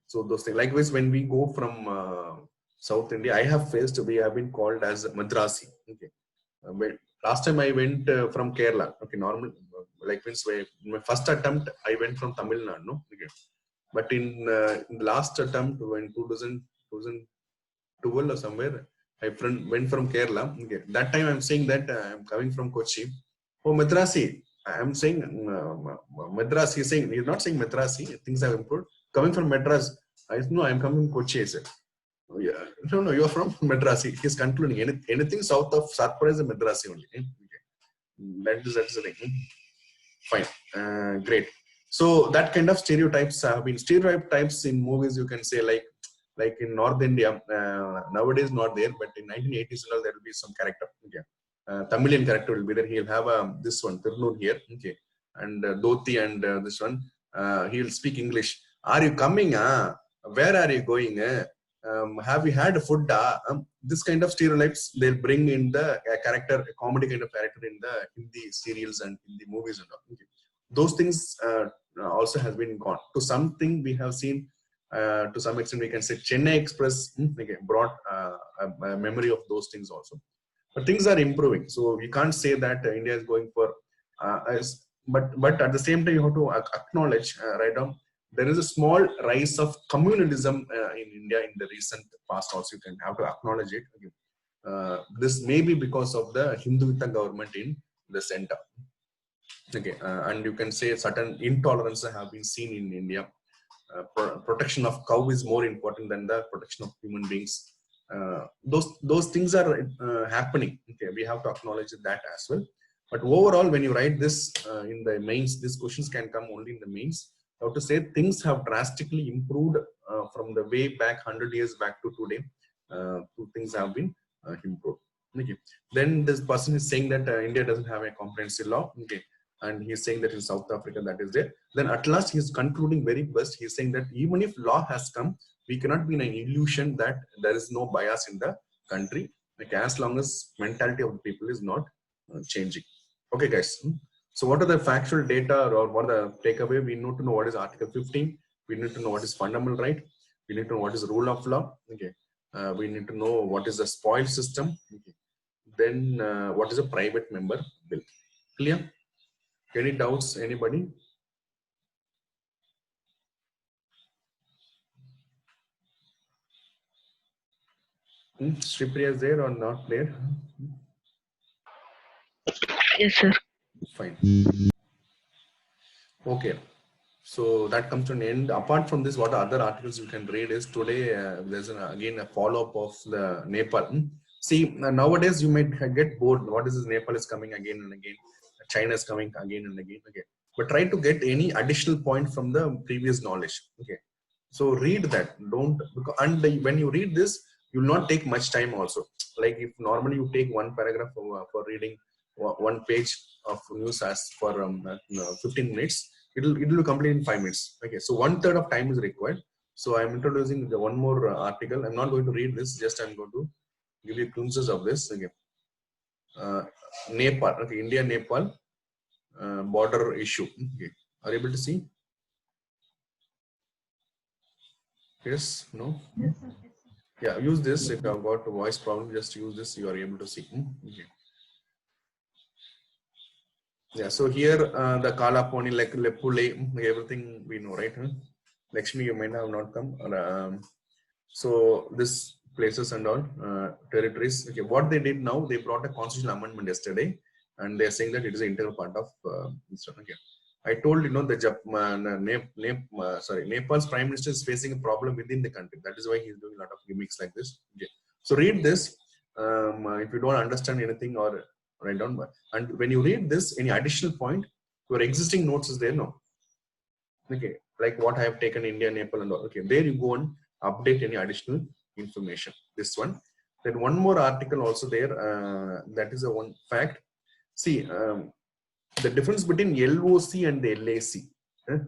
So those things. Likewise, when we go from South India, we have been called as Madrasi. Okay. Last time I went from Kerala. Okay, normal. Like means my first attempt, I went from Tamil Nadu. No. Okay. But in the last attempt, when 2012 or somewhere, my friend went from Kerala. Okay. That time I'm saying that I'm coming from Kochi. Oh, Madrasi. I'm saying Madras. He's saying he's not saying Madrasi. Things have improved. Coming from Madras. I'm coming from Kochi. I said, oh, yeah. No, you're from Madrasi. He's concluding anything south of Satpura is a Madrasi only. Okay. That's the thing. Fine. Great. So that kind of stereotypes have been stereotypes in movies. You can say like in North India, nowadays not there, but in 1980s there will be some character. Okay. Tamilian character will be there. He'll have this one, Tirunur here. Okay. And Dhoti and this one, he'll speak English. Are you coming? Where are you going? Have you had food? This kind of stereotypes they'll bring in the character, a comedy kind of character in the Hindi serials and Hindi movies and all. Okay. Those things also has been gone. To something we have seen. To some extent, we can say Chennai Express brought a memory of those things also. But things are improving, so you can't say that India is going for. But at the same time, you have to acknowledge right now there is a small rise of communalism in India in the recent past. Also, you can have to acknowledge it. This may be because of the Hinduism government in the center. Okay, and you can say certain intolerance have been seen in India. Protection of cow is more important than the protection of human beings. Those things are happening. Okay, we have to acknowledge that as well. But overall, when you write this in the mains, these questions can come only in the mains. I have to say things have drastically improved from the way back 100 years back to today. Things have been improved. Okay. Then this person is saying that India doesn't have a comprehensive law. Okay. And he's saying that in South Africa that is there. Then at last he's concluding very best. He's saying that even if law has come, we cannot be in an illusion that there is no bias in the country. Like as long as mentality of the people is not changing. Okay, guys. So what are the factual data or what are the takeaway? We need to know what is Article 15. We need to know what is fundamental right. We need to know what is rule of law. Okay. We need to know what is the spoil system. Okay. Then what is a private member bill? Clear? Any doubts? Anybody? Shripriya is there or not there? Yes, sir. Fine. Okay. So that comes to an end. Apart from this, what other articles you can read is today there's again a follow-up of the Nepal. See, nowadays you might get bored. What is this? Nepal is coming again and again. China is coming again and again. Okay. But try to get any additional point from the previous knowledge. Okay. So read that. Don't, and when you read this, you will not take much time also. Like if normally you take one paragraph for reading one page of news as for 15 minutes, it will be complete in 5 minutes. Okay, so 1/3 of time is required. So I'm introducing the one more article. I'm not going to read this, just I'm going to give you glimpses of this. Okay, Nepal. Okay, India Nepal border issue. Okay, are you able to see? Yes, no. Yes, sir. Yes, sir. Yeah, use this. If you have got a voice problem, just use this. You are able to see. Okay. Yeah, so here the Kala Pony, like Lepule, everything we know, right? Lakshmi, you might have not come. So this places and all territories. Okay, what they did now, they brought a constitutional amendment yesterday, and they are saying that it is an integral part of this. Okay, I told the Nepal's prime minister is facing a problem within the country. That is why he is doing a lot of gimmicks like this. Okay, so read this. If you don't understand anything or write down, and when you read this, any additional point, your existing notes is there, no? Okay, like what I have taken India, Nepal, and all. Okay, there you go and update any additional information. This one. Then one more article also there. That is a one fact. See, the difference between LOC and the LAC.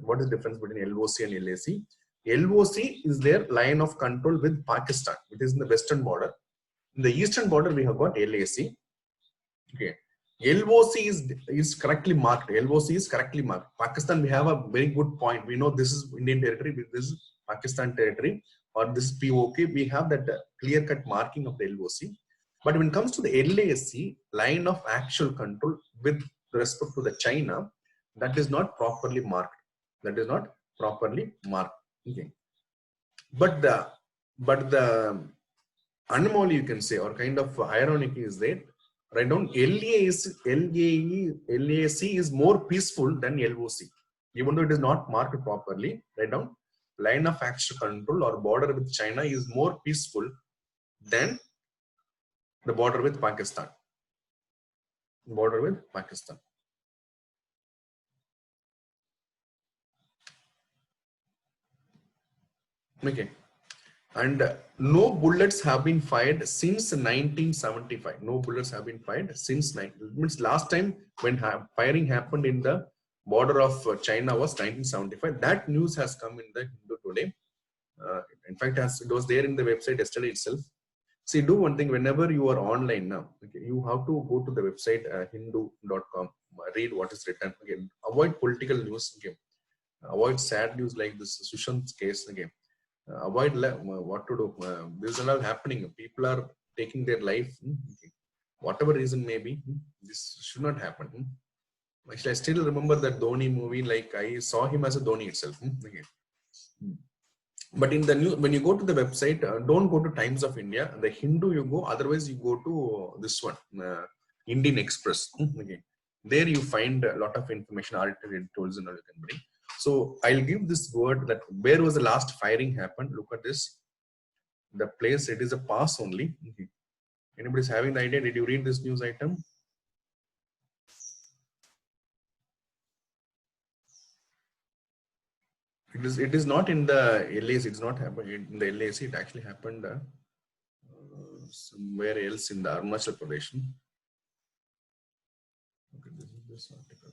What is the difference between LOC and LAC? LOC is their line of control with Pakistan. It is in the western border. In the eastern border, we have got LAC. Okay. LOC is correctly marked. LOC is correctly marked. Pakistan, we have a very good point. We know this is Indian territory, this is Pakistan territory, or this is POK. We have that clear-cut marking of the LOC. But when it comes to the LAC, line of actual control with respect to the China, that is not properly marked. That is not properly marked. Okay. But the anomaly, you can say, or kind of ironic is that write down LAC is more peaceful than LOC. Even though it is not marked properly, write down line of actual control or border with China is more peaceful than the border with Pakistan. Border with Pakistan. Okay. And no bullets have been fired since 1975. No bullets have been fired since means last time when firing happened in the border of China was 1975. That news has come in the Hindu today. In fact, as it was there in the website yesterday itself. See, do one thing whenever you are online now. Okay, you have to go to the website hindu.com. Read what is written. Again, avoid political news. Okay, avoid sad news like this Sushant's case. Again. Avoid what to do. This is all happening. People are taking their life. Whatever reason may be, this should not happen. Actually, I still remember that Dhoni movie. Like I saw him as a Dhoni itself. But in the new, when you go to the website, don't go to Times of India. The Hindu you go. Otherwise, you go to this one, Indian Express. Okay. There you find a lot of information, articles, and all you can bring. So I'll give this word that where was the last firing happened. Look at this. The place, it is a pass only. Okay. Anybody's having the idea? Did you read this news item? It is not in the LAC. It's not happened in the LAC. It actually happened somewhere else in the Arunachal Pradesh. Okay, this is this article.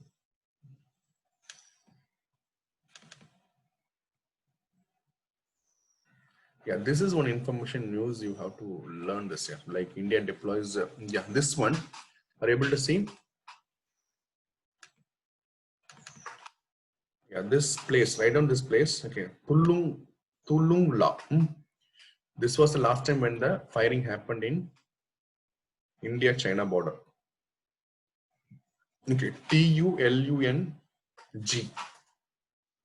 Yeah, this is one information news you have to learn this. Yeah, like India deploys. Yeah, this one. Are you able to see? Yeah, this place. Write down this place. Okay, Tulung La. This was the last time when the firing happened in India-China border. Okay, TULUNG.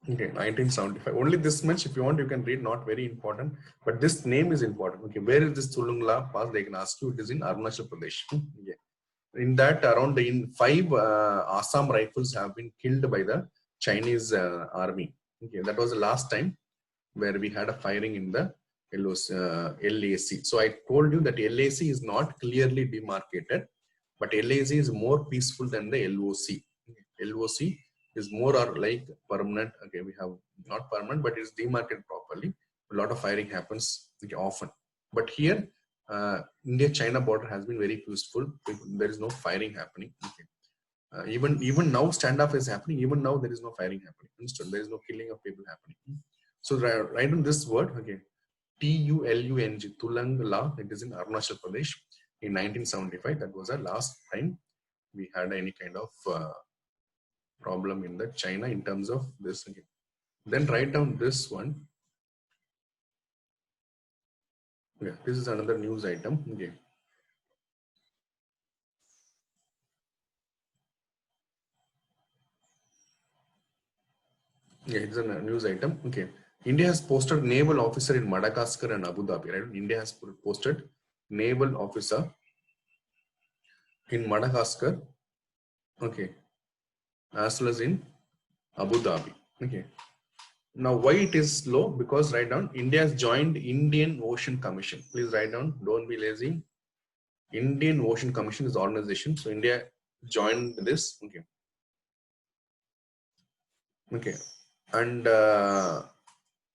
Okay, 1975. Only this much. If you want, you can read. Not very important, but this name is important. Okay, where is this Tulungla Pass? They can ask you. It is in Arunachal Pradesh. Yeah. In that, around in 5 Assam rifles have been killed by the Chinese army. Okay, that was the last time where we had a firing in the LAC. So I told you that LAC is not clearly demarcated, but LAC is more peaceful than the LOC. LOC is more or like permanent. Okay, we have not permanent, but it's demarcated properly. A lot of firing happens often. But here, India-China border has been very peaceful. There is no firing happening. Okay. Even now, standoff is happening. Even now, there is no firing happening. Understood? There is no killing of people happening. So write on this word. Okay, TULUNG, Tulang La. It is in Arunachal Pradesh in 1975. That was the last time we had any kind of problem in the China in terms of this. Okay. Then write down this one. Yeah, this is another news item. Okay. Yeah, it's a news item. Okay. India has posted naval officer in Madagascar and Abu Dhabi. Right? India has posted naval officer in Madagascar. Okay. As well as in Abu Dhabi. Okay. Now, why it is low? Because write down India has joined Indian Ocean Commission. Please write down. Don't be lazy. Indian Ocean Commission is the organization. So India joined this. Okay. Okay. And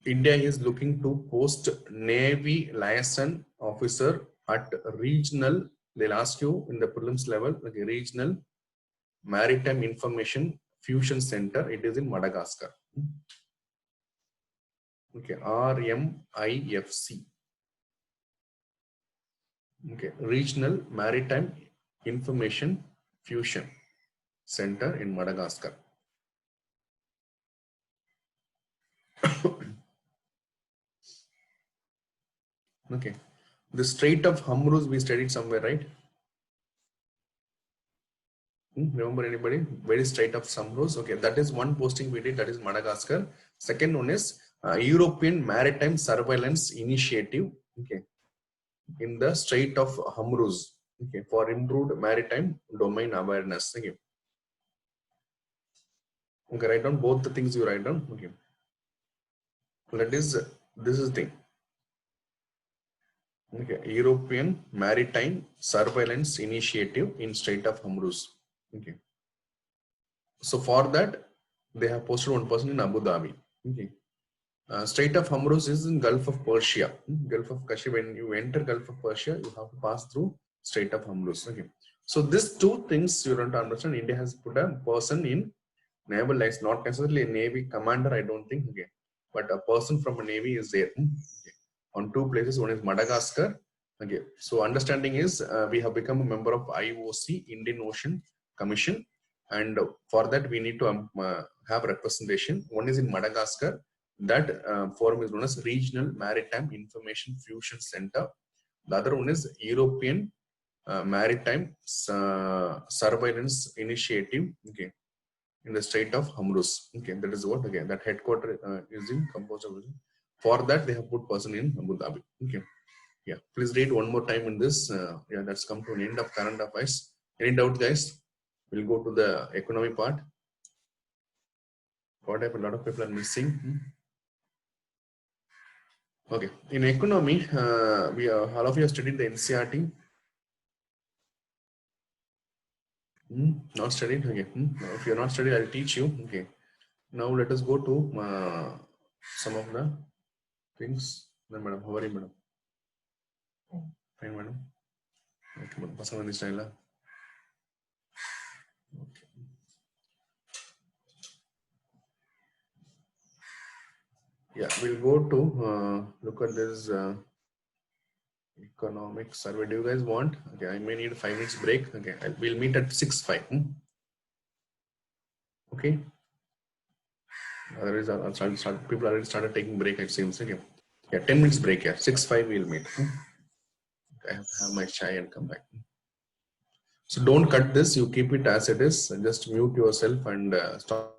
India is looking to post Navy liaison officer at regional. They'll ask you in the prelims level, okay, regional maritime information fusion center. It is in Madagascar. Okay, RMIFC. Okay, regional maritime information fusion center in Madagascar. Okay, the Strait of Hormuz we studied somewhere, right? Remember anybody? Where is Strait of Hormuz? Okay, that is one posting we did. That is Madagascar. Second one is European Maritime Surveillance Initiative. Okay, in the Strait of Hormuz. Okay, for improved maritime domain awareness. Okay. Okay, write down both the things you write down. Okay. That is this is the thing. Okay, European Maritime Surveillance Initiative in Strait of Hormuz. Okay. So for that, they have posted one person in Abu Dhabi. Okay. Strait of Hormuz is in Gulf of Persia. Gulf of Persia. When you enter Gulf of Persia, you have to pass through Strait of Hormuz. Okay. So these two things you want to understand. India has put a person in naval license, not necessarily a Navy commander. I don't think. Okay, but a person from a Navy is there. Okay. On two places. One is Madagascar. Okay. So understanding is we have become a member of IOC, Indian Ocean Commission, and for that we need to have representation. One is in Madagascar. That forum is known as Regional Maritime Information Fusion Center. The other one is European Maritime Surveillance Initiative. Okay, in the Strait of Hormuz. Okay, that is what again that headquarter is in composed of. For that they have put person in Abu Dhabi. Okay, yeah. Please read one more time in this. Yeah, that's come to an end of current affairs. Any doubt, guys? We'll go to the economy part. What if a lot of people are missing? Okay, in economy, all of you have studied the NCERT. Not studied. Okay. If you're not studied, I'll teach you. Okay. Now let us go to some of the things? No, madam. How are you, madam? Fine, madam. Okay, madam. Pasang this style. Okay. Yeah, we'll go to look at this economic survey. Do you guys want? Okay, I may need a 5 minutes break. Okay, we'll meet at 6:05. Okay. Otherwise, I'll start. People already started taking break. It seems. Okay. Yeah, 10 minutes break. Yeah, 6:05 we'll meet. I have my chai and come back. So don't cut this. You keep it as it is. And just mute yourself and stop.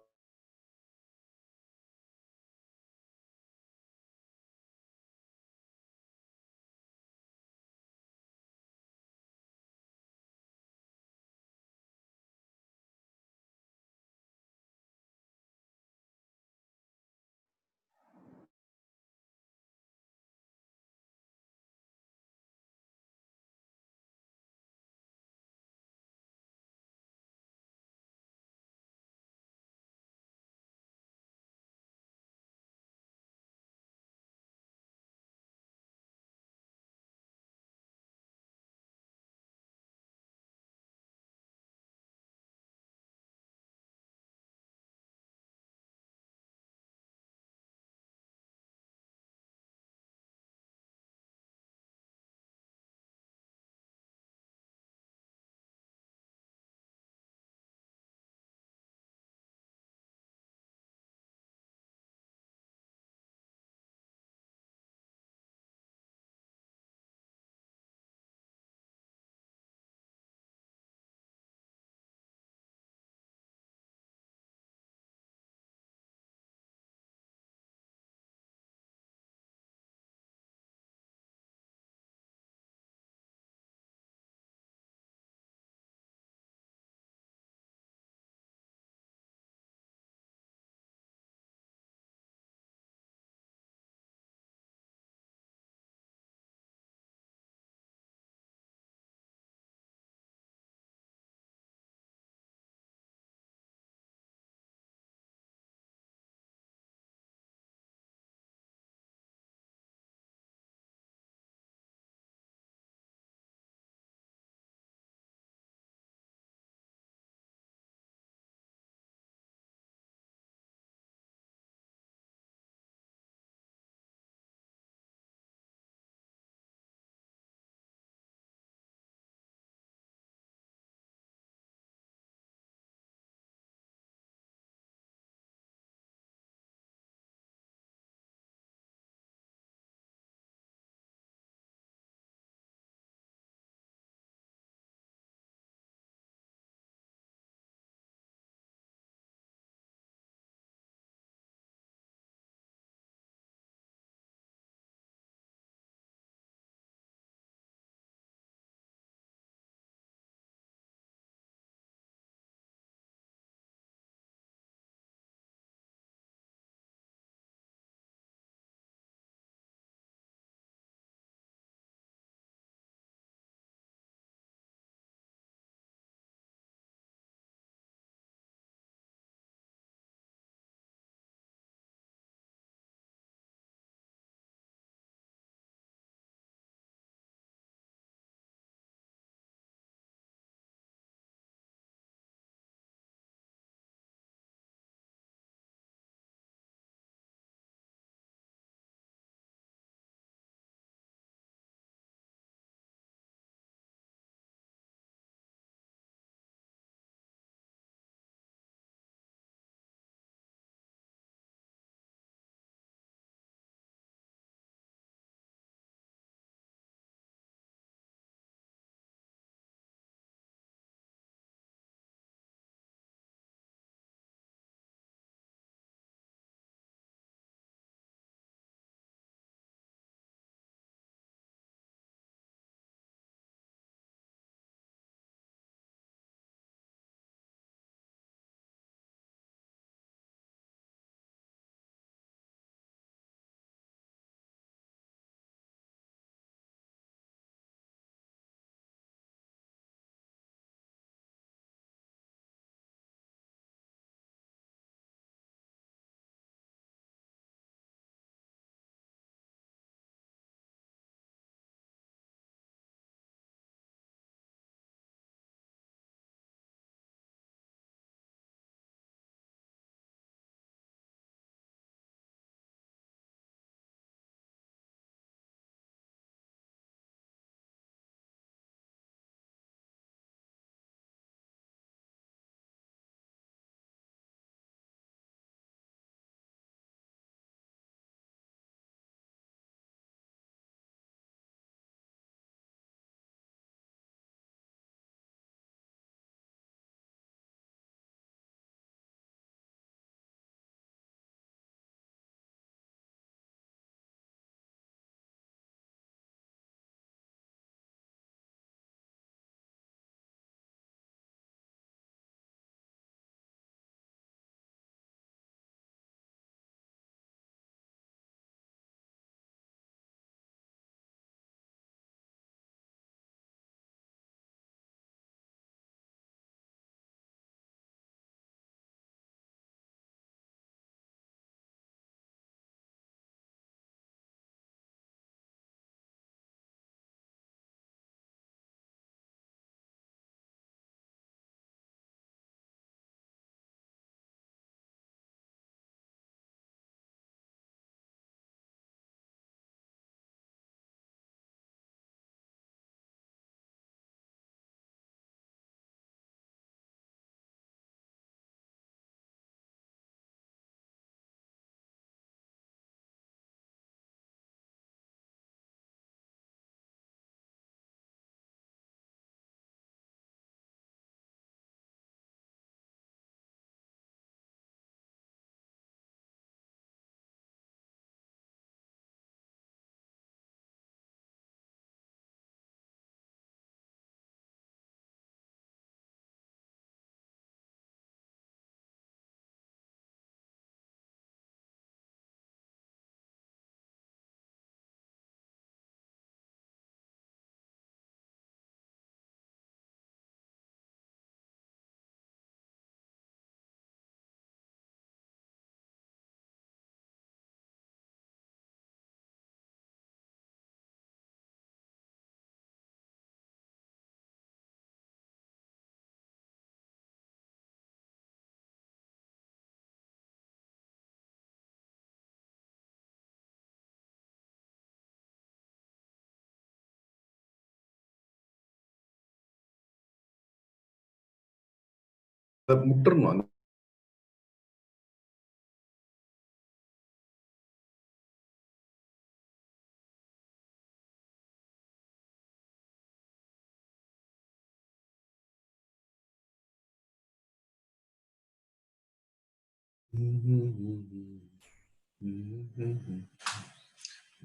முட்டுறணும்.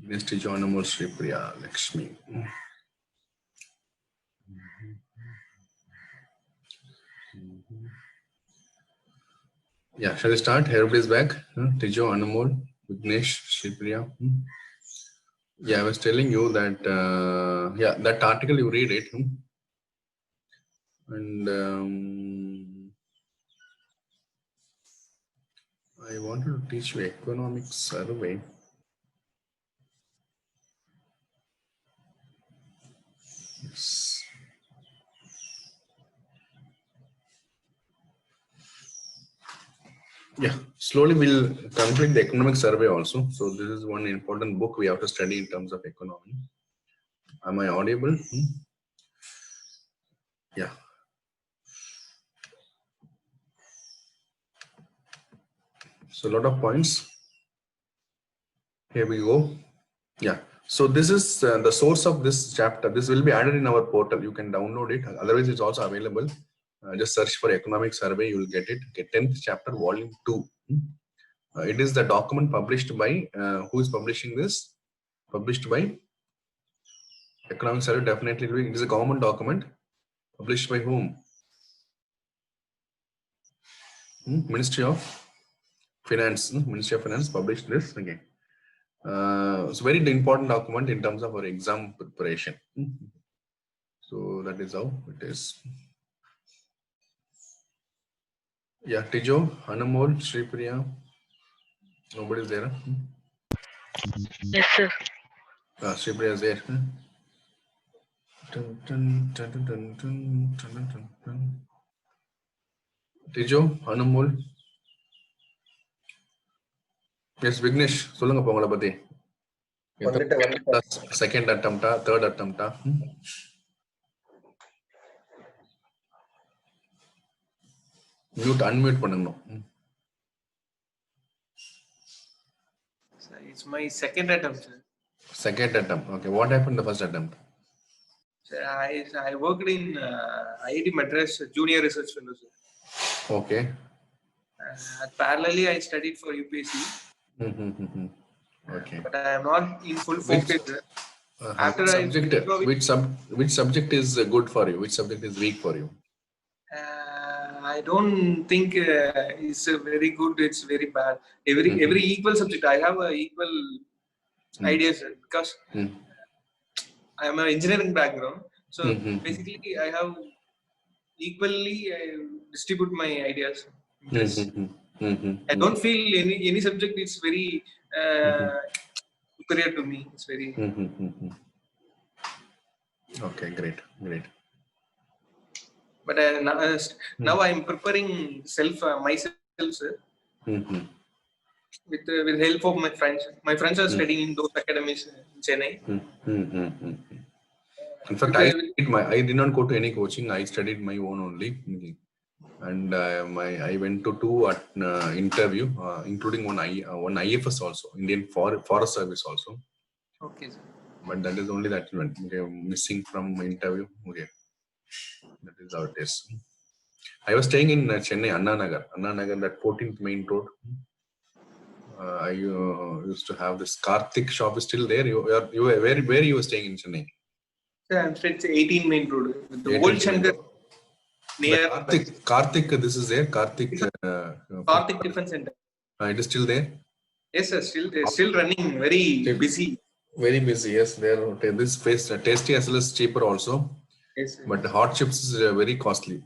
Next is Johnamol Sri Priya Lakshmi. Yeah, shall we start? Everybody's back. Tijo, Anamol, Vignesh, Sri Priya. Yeah, I was telling you that, yeah, that article you read it. And I wanted to teach you economic survey. Yes. Yeah, slowly we'll complete the economic survey also. So this is one important book we have to study in terms of economy. Am I audible? Yeah. So a lot of points. Here we go. Yeah. So this is the source of this chapter. This will be added in our portal. You can download it. Otherwise, it's also available. Just search for economic survey. You will get it. Okay, 10th chapter, volume 2. It is the document published by, who is publishing this? Published by economic survey. Definitely, it is a government document. Published by whom? Ministry of Finance. Ministry of Finance published this again. It's a very important document in terms of our exam preparation. So that is how it is. Yeah, Tijo, Anamol, Sri Priya. Nobody's there. Yes, sir. Sri Priya is there. Tijo, Anamol. Yes, Vignesh, சொல்லுங்க அப்ப உங்களை பத்தி. Second attempt, third attempt. Mute, unmute பண்ணணும். It's my second attempt, sir. Second attempt. Okay, what happened the first attempt? Sir, I worked in IIT Madras Junior Research Fellow, sir. Okay. Parallelly, I studied for UPSC. Okay. But I am not in full focus. After which subject is good for you? Which subject is weak for you? I don't think it's very good. It's very bad. Every equal subject, I have equal ideas, because I am an engineering background. So basically, I have equally distribute my ideas. I don't feel any subject is very superior to me. It's very okay. Great. But now I am preparing myself, sir. With help of my friends. My friends are studying in those academies in Chennai. In fact, I did not go to any coaching. I studied my own only. And I went to 2 interview, including one IFS also, Indian Forest Service also. Okay, sir. But that is only that went missing from my interview. Okay, that is how it is. I was staying in Chennai, Anna Nagar, that 14th main road. I used to have this Karthik shop. Is still there? You were where you were staying in Chennai? Sir, I'm staying 18 main road. The old Shankar. Near Karthik, this is there. Karthik Defense Center. It is still there. Yes, sir. Still running. Very busy. Very busy. Yes, there. This face tasty as well as cheaper also. Yes, sir. But the hot chips is very costly.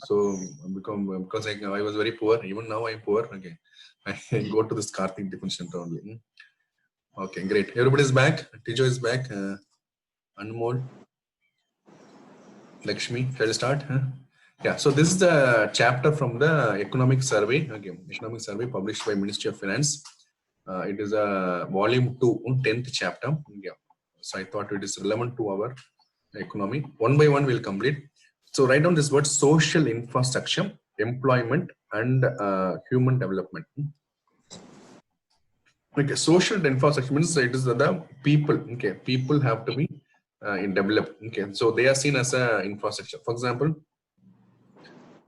So because I was very poor. Even now I am poor. Okay, I go to this Karthik Defense Center only. Okay, great. Everybody's back. Tijo is back. Anmol, Lakshmi. Shall we start? Yeah, so this is the chapter from the economic survey. Okay, economic survey published by Ministry of Finance. It is a volume 2, 10th chapter. Yeah, so I thought it is relevant to our economy. One by one we'll complete. So write down this word social infrastructure. employment, and human development. Okay, social infrastructure means it is the people. Okay, people have to be in developed. Okay, so they are seen as a infrastructure. For example,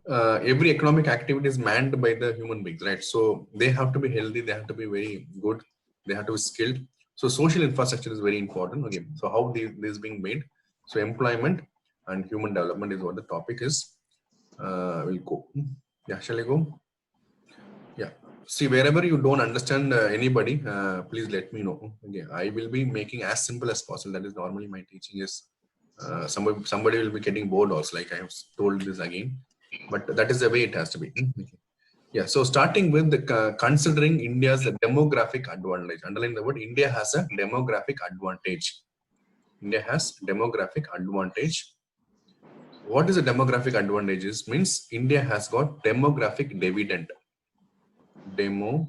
every economic activity is manned by the human beings, right? So they have to be healthy, they have to be very good, they have to be skilled. So social infrastructure is very important. Okay, so how this is being made? So employment and human development is what the topic is. We'll go. Yeah, shall I go? Yeah. See, wherever you don't understand anybody, please let me know. Okay, I will be making as simple as possible. That is normally my teaching is. Somebody will be getting bored also, like I have told this again, but that is the way it has to be. Okay. Yeah. So starting with the considering India's demographic advantage. Underline the word. India has a demographic advantage. India has demographic advantage. What is a demographic advantages? Means India has got demographic dividend. Demographic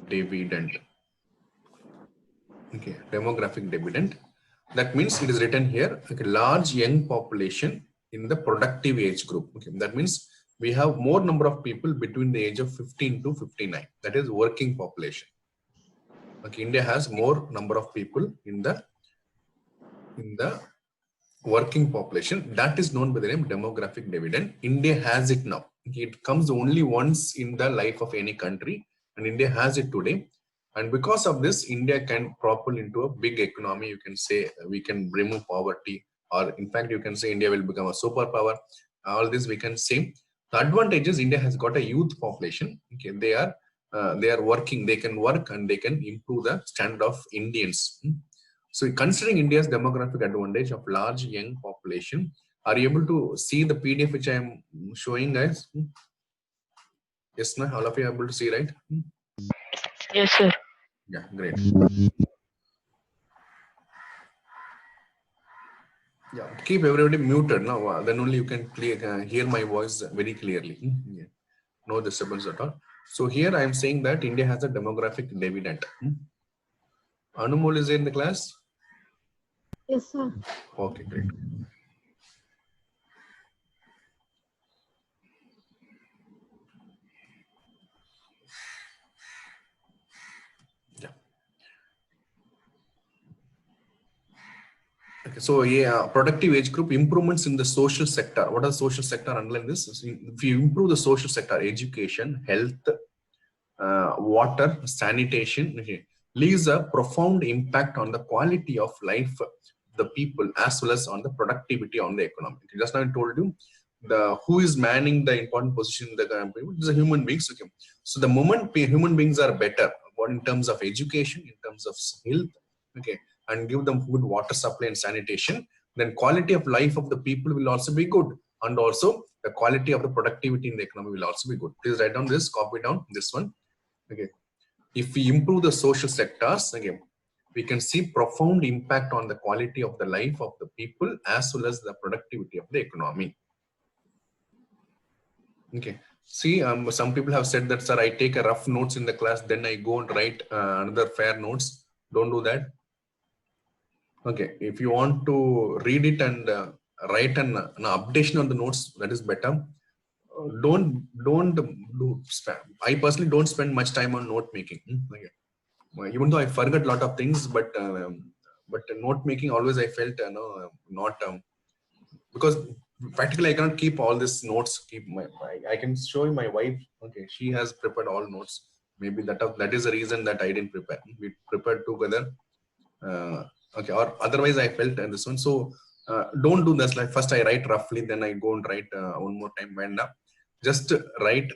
dividend. Okay, demographic dividend. That means it is written here, okay, large young population in the productive age group. Okay, that means we have more number of people between the age of 15 to 59. That is working population. Okay, India has more number of people in the working population. That is known by the name demographic dividend. India has it now. It comes only once in the life of any country, and India has it today. And because of this, India can propel into a big economy. You can say we can remove poverty, or in fact, you can say India will become a superpower. All this we can say. The advantages: India has got a youth population. Okay, they are working. They can work and they can improve the standard of Indians. So considering India's demographic advantage of large young population, are you able to see the PDF which I am showing, guys? Yes, no? All of you are able to see, right? Yes, sir. Yeah, great. Yeah, keep everybody muted now. Then only you can hear my voice very clearly. Yeah. No disturbance at all. So here I am saying that India has a demographic dividend. Anumol is in the class? Yes, sir. Okay, great. Yeah. Okay, so yeah, productive age group improvements in the social sector. What are social sector? Underline this. If you improve the social sector, education, health, water, sanitation, okay, leaves a profound impact on the quality of life of the people as well as on the productivity on the economy. Just now I told you who is manning the important position in the company. It is a human beings. Okay, so the moment human beings are better, what in terms of education, in terms of health, okay, and give them good water supply and sanitation, then quality of life of the people will also be good, and also the quality of the productivity in the economy will also be good. Please write down this, copy down this one. Okay, if we improve the social sectors, again, we can see profound impact on the quality of the life of the people as well as the productivity of the economy. Okay, see, some people have said that, sir, I take a rough notes in the class, then I go and write another fair notes. Don't do that. Okay, if you want to read it and write an updation on the notes, that is better. Don't do spam. I personally don't spend much time on note making. Okay. Even though I forget a lot of things, but note making always I felt not because practically I cannot keep all these notes. I can show you my wife. Okay, she has prepared all notes. Maybe that is the reason that I didn't prepare. We prepared together. Okay, or otherwise I felt this one. So don't do this. Like first I write roughly, then I go and write one more time. And just write.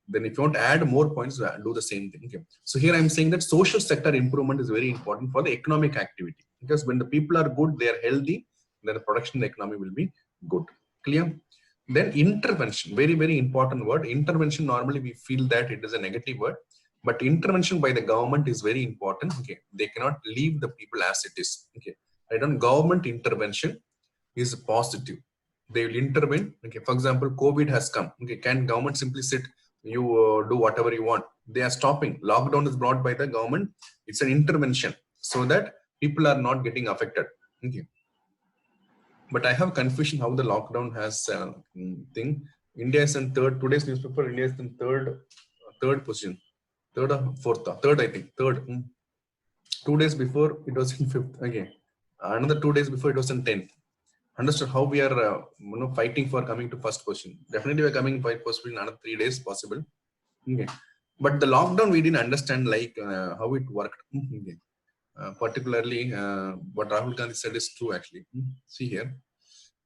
Then if you want to add more points, do the same thing. Okay. So here I'm saying that social sector improvement is very important for the economic activity, because when the people are good, they are healthy, then the production in the economy will be good. Clear? Then intervention, very, very important word. Intervention, normally we feel that it is a negative word, but intervention by the government is very important. Okay, they cannot leave the people as it is. Okay, right on. Government intervention is positive. They will intervene. Okay, for example, COVID has come. Okay, can government simply sit, you do whatever you want? They are stopping. Lockdown is brought by the government. It's an intervention so that people are not getting affected. Okay. But I have confusion how the lockdown has thing. India is in third. Today's newspaper, India is in third position, third or fourth, third I think, third. 2 days before it was in fifth again. Another 2 days before it was in 10th. Understood how we are fighting for coming to first position. Definitely we are coming by first position another 3 days possible. Okay. But the lockdown we didn't understand like how it worked. Okay. Particularly what Rahul Gandhi said is true actually. See here,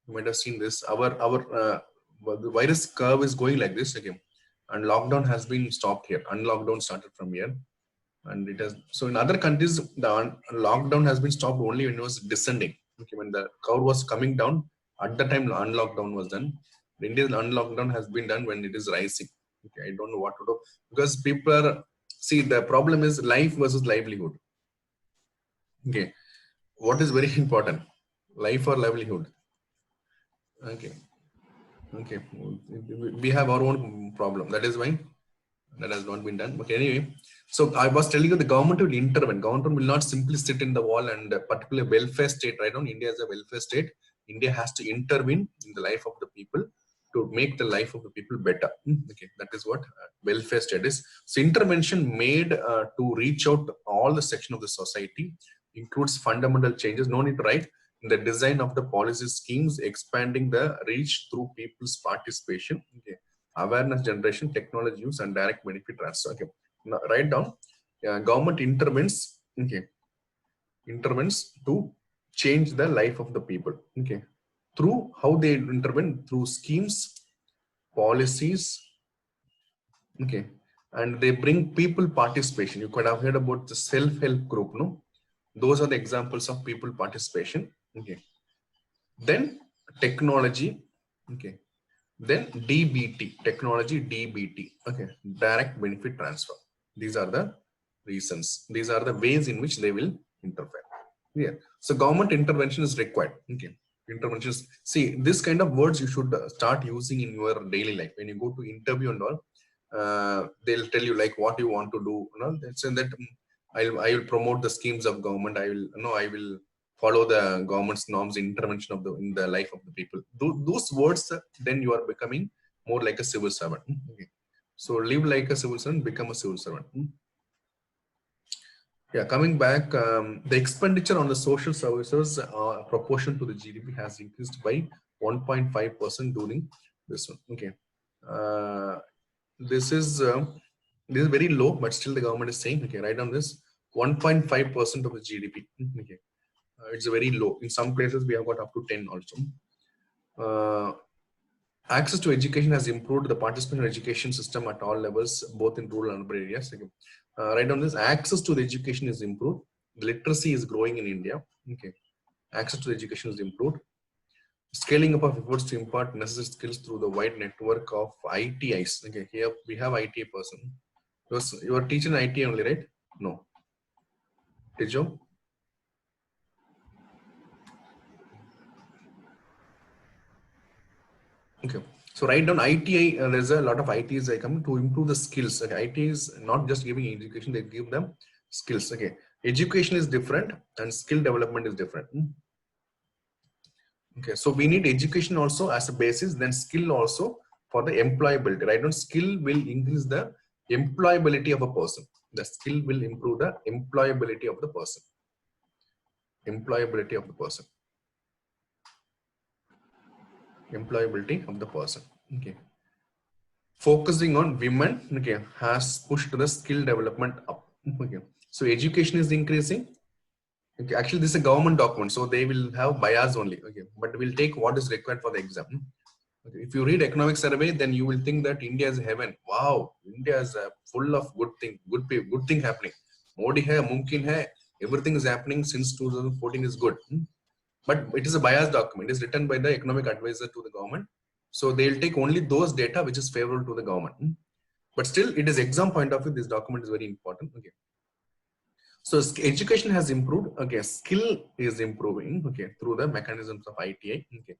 you might have seen this. Our the virus curve is going like this again, and lockdown has been stopped here. Unlockdown started from here, and it has. So in other countries, the lockdown has been stopped only when it was descending. Okay, when the curve was coming down, at the time unlockdown was done. The Indian unlockdown has been done when it is rising. Okay, I don't know what to do because people are. See, the problem is life versus livelihood. Okay, what is very important, life or livelihood? Okay, we have our own problem. That is why that has not been done. Okay, anyway, so I was telling you the government will intervene. Government will not simply sit in the wall, and particularly welfare state. Right now, India is a welfare state. India has to intervene in the life of the people to make the life of the people better. Okay, that is what welfare state is. So intervention made to reach out to all the section of the society includes fundamental changes. No need to write in the design of the policy schemes, expanding the reach through people's participation. Okay, awareness generation, technology use, and direct benefit transfer. Okay, now write down. Government intervenes. Okay, intervenes to change the life of the people. Okay, through how they intervene through schemes, policies. Okay, and they bring people participation. You could have heard about the self-help group, no? Those are the examples of people participation. Okay, then technology. Okay, then DBT, technology, DBT. Okay, direct benefit transfer. These are the reasons. These are the ways in which they will interfere. Yeah, so government intervention is required. Okay, interventions. See, this kind of words you should start using in your daily life. When you go to interview and all, they'll tell you like what you want to do. You know, it's in that I will promote the schemes of government. I will follow the government's norms, intervention of in the life of the people. Those words, then you are becoming more like a civil servant. Okay. So live like a civil servant, become a civil servant. Yeah, coming back, the expenditure on the social services proportion to the GDP has increased by 1.5% during this one. Okay, this is very low, but still the government is saying, okay, write down this 1.5% of the GDP. Okay, it's very low. In some places we have got up to 10 also. Access to education has improved. The participation in education system at all levels, both in rural and urban areas. Okay. Write down this. Access to the education is improved. The literacy is growing in India. Okay. Access to the education is improved. Scaling up of efforts to impart necessary skills through the wide network of ITIs. Okay. Here we have ITA person. You are teaching IT only, right? No. Teacher? Okay, so write down ITI. There's a lot of ITs that come to improve the skills. Okay, IT is not just giving education; they give them skills. Okay, education is different and skill development is different. Okay, so we need education also as a basis, then skill also for the employability. Right now, skill will increase the employability of a person. The skill will improve the employability of the person. Employability of the person. Employability of the person. Okay, focusing on women, okay, has pushed the skill development up. Okay, so education is increasing. Okay, actually this is a government document, so they will have bias only. Okay, but we'll take what is required for the exam. Okay, if you read economic survey, then you will think that India is heaven. Wow, India is full of good thing happening. Modi hai, mumkin hai, everything is happening since 2014 is good. But it is a biased document. It is written by the economic advisor to the government. So they'll take only those data which is favorable to the government. But still, it is exam point of view. This document is very important. Okay. So education has improved. Okay, skill is improving. Okay, through the mechanisms of ITI. Okay,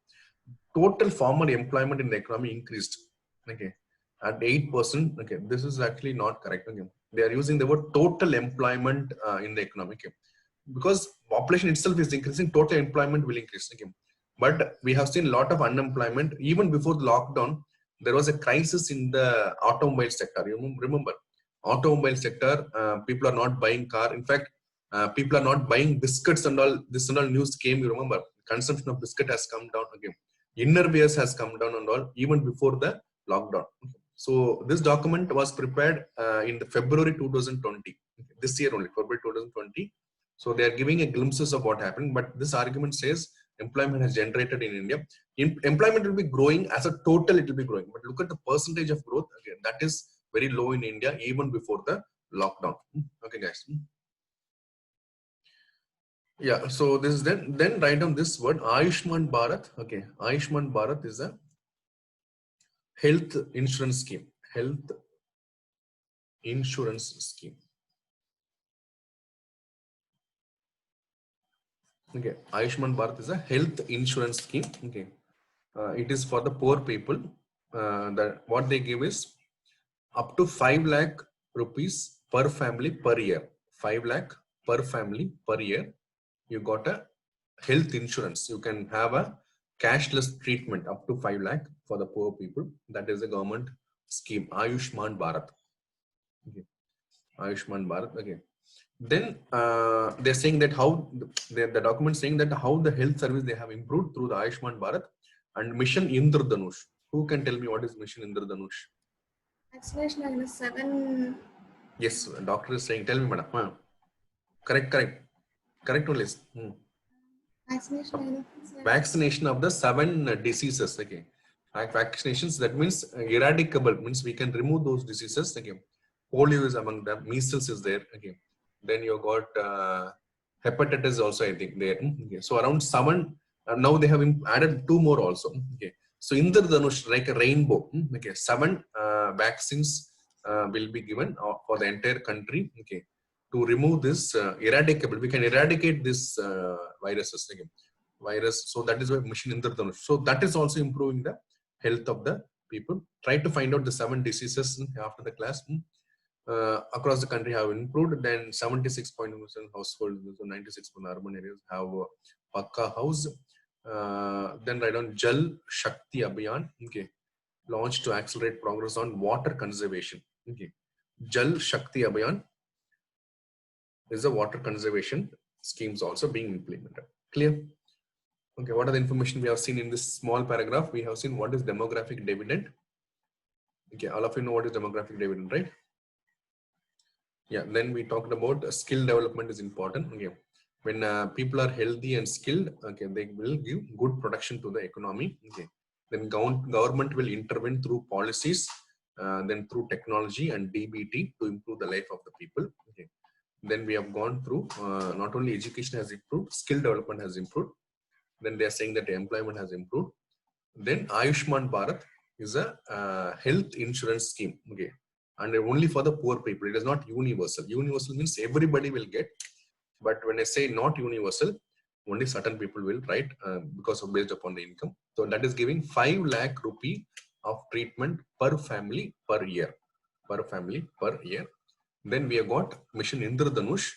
total formal employment in the economy increased. Okay, at 8%. Okay, this is actually not correct. Okay, they are using the word total employment in the economy. Okay, because population itself is increasing, total employment will increase. Okay, But we have seen a lot of unemployment. Even before the lockdown, there was a crisis in the automobile sector. You remember, automobile sector, people are not buying car. In fact, people are not buying biscuits and all. This and all news came. You remember, consumption of biscuit has come down again. Innerwears has come down and all, even before the lockdown. So this document was prepared in the February 2020, this year only, February 2020. So they are giving a glimpses of what happened. But this argument says employment has generated in India. Employment will be growing as a total, it will be growing. But look at the percentage of growth again, that is very low in India even before the lockdown. Okay, guys. Yeah, so this is then write down this word Ayushman Bharat. Okay, Ayushman Bharat is a health insurance scheme. Health insurance scheme. Okay, Ayushman Bharat is a health insurance scheme. Okay, it is for the poor people. That what they give is up to 5 lakh rupees per family per year. 5 lakh per family per year. You got a health insurance. You can have a cashless treatment up to 5 lakh for the poor people. That is a government scheme, Ayushman Bharat. Okay. Ayushman Bharat. Okay. Then they're saying that how the document saying that how the health service they have improved through the Ayushman Bharat and Mission Indradhanush. Who can tell me what is Mission Indradhanush? Vaccination against 7. Yes, doctor is saying. Tell me, madam. Correct only. Vaccination of the 7 diseases. Okay, like vaccinations, that means eradicable, means we can remove those diseases. Okay, polio is among them, measles is there. Okay, then you got hepatitis also, I think there. Okay, so around 7. Now they have added 2 more also. Okay, so Indradhanush, like a rainbow. Okay, 7 vaccines will be given for the entire country. Okay, to remove this eradicable, we can eradicate this viruses. Okay, virus. So that is why Mission Indradhanush. So that is also improving the health of the people. Try to find out the 7 diseases after the class. Across the country have improved. Then 76.1% households, so 96% urban areas have Pakka house. Then write down Jal Shakti Abhiyan. Okay, launched to accelerate progress on water conservation. Okay, Jal Shakti Abhiyan is a water conservation schemes also being implemented. Clear? Okay, what are the information we have seen in this small paragraph? We have seen what is demographic dividend. Okay, all of you know what is demographic dividend, right? Yeah, then we talked about skill development is important. Okay, when people are healthy and skilled, okay, they will give good production to the economy. Okay, then government will intervene through policies, then through technology and DBT to improve the life of the people. Okay, then we have gone through not only education has improved, skill development has improved. Then they are saying that employment has improved. Then Ayushman Bharat is a health insurance scheme. Okay, and only for the poor people. It is not universal. Universal means everybody will get. But when I say not universal, only certain people will, right? Because of based upon the income. So that is giving 5 lakh rupee of treatment per family per year. Per family per year. Then we have got Mission Indradhanush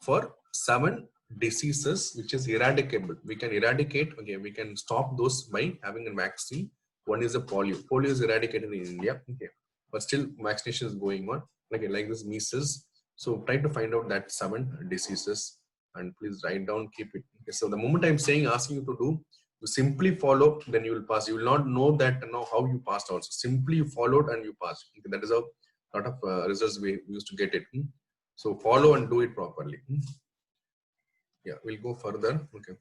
for 7 diseases which is eradicable. We can eradicate. Okay, we can stop those by having a vaccine. One is a polio. Polio is eradicated in India. Okay, but still vaccination is going on. Like this measles. So try to find out that 7 diseases and please write down, keep it. Okay, so the moment I'm saying, asking you to do, you simply follow, then you will pass. You will not know that, how you passed also. Simply you followed and you passed. Okay, that is how a lot of results we used to get it. So follow and do it properly. Yeah, we'll go further. Okay.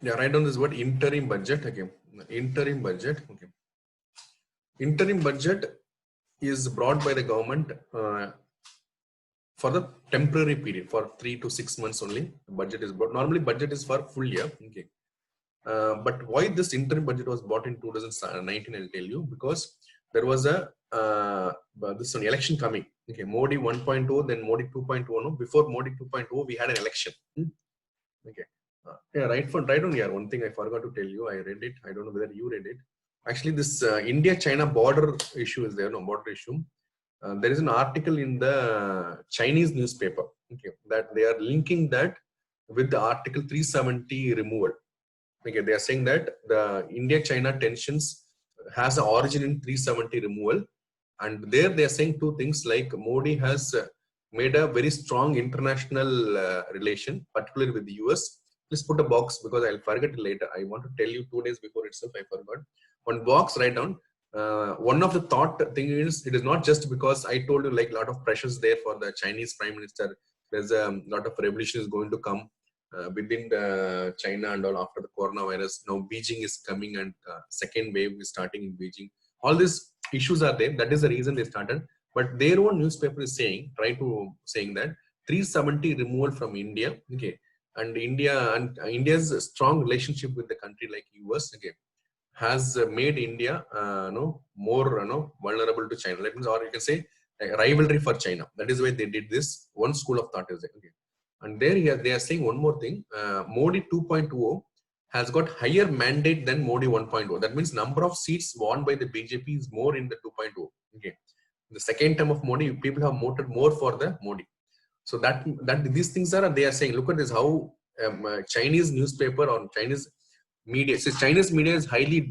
Yeah, write down this word interim budget. Okay, interim budget. Okay, interim budget is brought by the government for the temporary period for 3 to 6 months only. The budget is brought. Normally, budget is for full year. Okay, but why this interim budget was brought in 2019? I'll tell you, because there was a this one election coming. Okay, Modi 1.0, then Modi 2.0. No? Before Modi 2.0, we had an election. Okay, yeah, right on here. One thing I forgot to tell you, I read it. I don't know whether you read it. Actually, this India-China border issue is there. No border issue. There is an article in the Chinese newspaper. Okay, that they are linking that with the Article 370 removal. Okay, they are saying that the India-China tensions has an origin in 370 removal, and there they are saying two things like Modi has made a very strong international relation, particularly with the US. Please put a box because I'll forget it later. I want to tell you 2 days before itself, I forgot. One box, write down. One of the thought thing is, it is not just because I told you like a lot of pressures there for the Chinese Prime Minister. There's a lot of revolution is going to come within the China and all after the coronavirus. Now Beijing is coming and second wave is starting in Beijing. All these issues are there. That is the reason they started. But their own newspaper is saying, saying that 370 removal from India. Okay, and India's strong relationship with the country like US. Okay, has made India more vulnerable to China. That means, or you can say rivalry for China. That is why they did this. One school of thought is there. Okay. And there they are saying one more thing. Modi 2.0 has got higher mandate than Modi 1.0. That means number of seats won by the BJP is more in the 2.0. Okay. The second term of Modi, people have voted more for the Modi. So that these things are, they are saying, look at this, how Chinese newspaper or Chinese media, so Chinese media is highly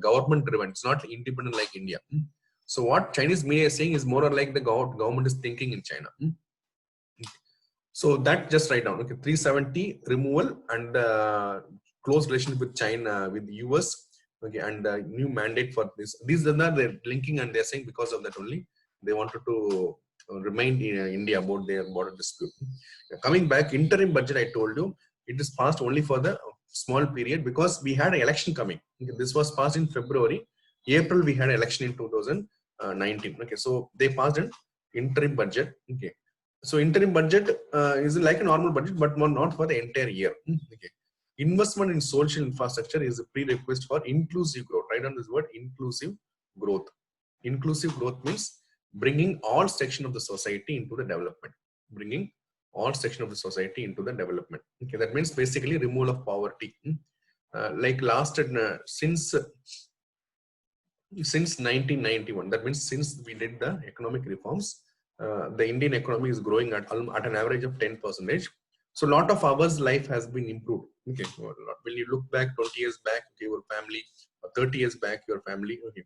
government driven. It's not independent like India. So what Chinese media is saying is more or like the government is thinking in China. So that just write down. Okay, 370 removal and close relationship with China, with the US. Okay, and new mandate for this. These are they're linking, and they're saying because of that only they wanted to remind India about their border dispute. Coming back, interim budget, I told you it is passed only for the small period because we had an election coming. Okay, this was passed in February. April we had an election in 2019. Okay, so they passed an interim budget. Okay, so interim budget is like a normal budget, but not for the entire year. Okay. Investment in social infrastructure is a prerequisite for inclusive growth. Write down this word, inclusive growth. Inclusive growth means bringing all sections of the society into the development. Bringing all sections of the society into the development. Okay, that means basically removal of poverty. Like since 1991, that means since we did the economic reforms, the Indian economy is growing at an average of 10%. So a lot of our life has been improved. Okay, when you look back 20 years back, okay, your family, or 30 years back, your family, okay,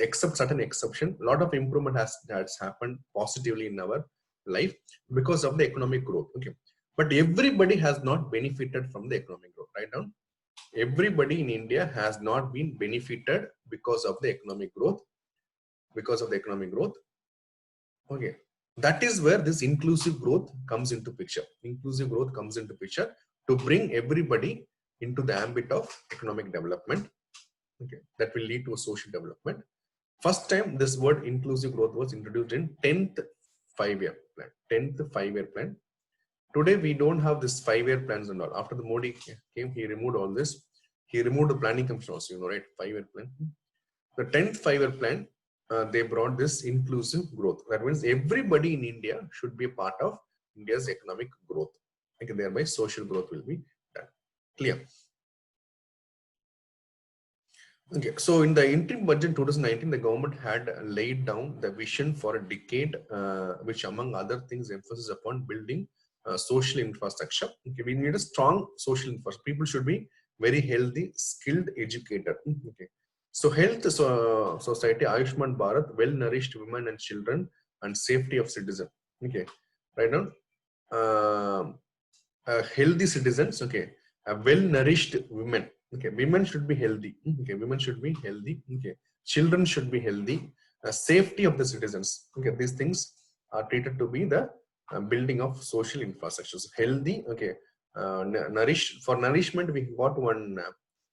except certain exception, a lot of improvement has happened positively in our life because of the economic growth. Okay, but everybody has not benefited from the economic growth. Right now, everybody in India has not been benefited because of the economic growth. Okay, that is where this inclusive growth comes into picture. Inclusive growth comes into picture to bring everybody into the ambit of economic development. Okay, that will lead to a social development. First time this word inclusive growth was introduced in 10th 5-year plan. 10th 5-year plan. Today we don't have this 5-year plans and all. After the Modi came, he removed all this. He removed the planning commission also, right? 5-year plan. The 10th 5-year plan, they brought this inclusive growth. That means everybody in India should be a part of India's economic growth. Okay, thereby social growth will be done. Clear? Okay, so in the interim budget 2019, the government had laid down the vision for a decade, which among other things emphasis upon building social infrastructure. Okay, we need a strong social infrastructure. People should be very healthy, skilled, educated. Okay, so health society, Ayushman Bharat, well-nourished women and children, and safety of citizens. Okay, right now, healthy citizens. Okay, well-nourished women. Okay, women should be healthy. Okay, women should be healthy. Okay, children should be healthy. Safety of the citizens. Okay, these things are treated to be the building of social infrastructures. Healthy. Okay, for nourishment we got one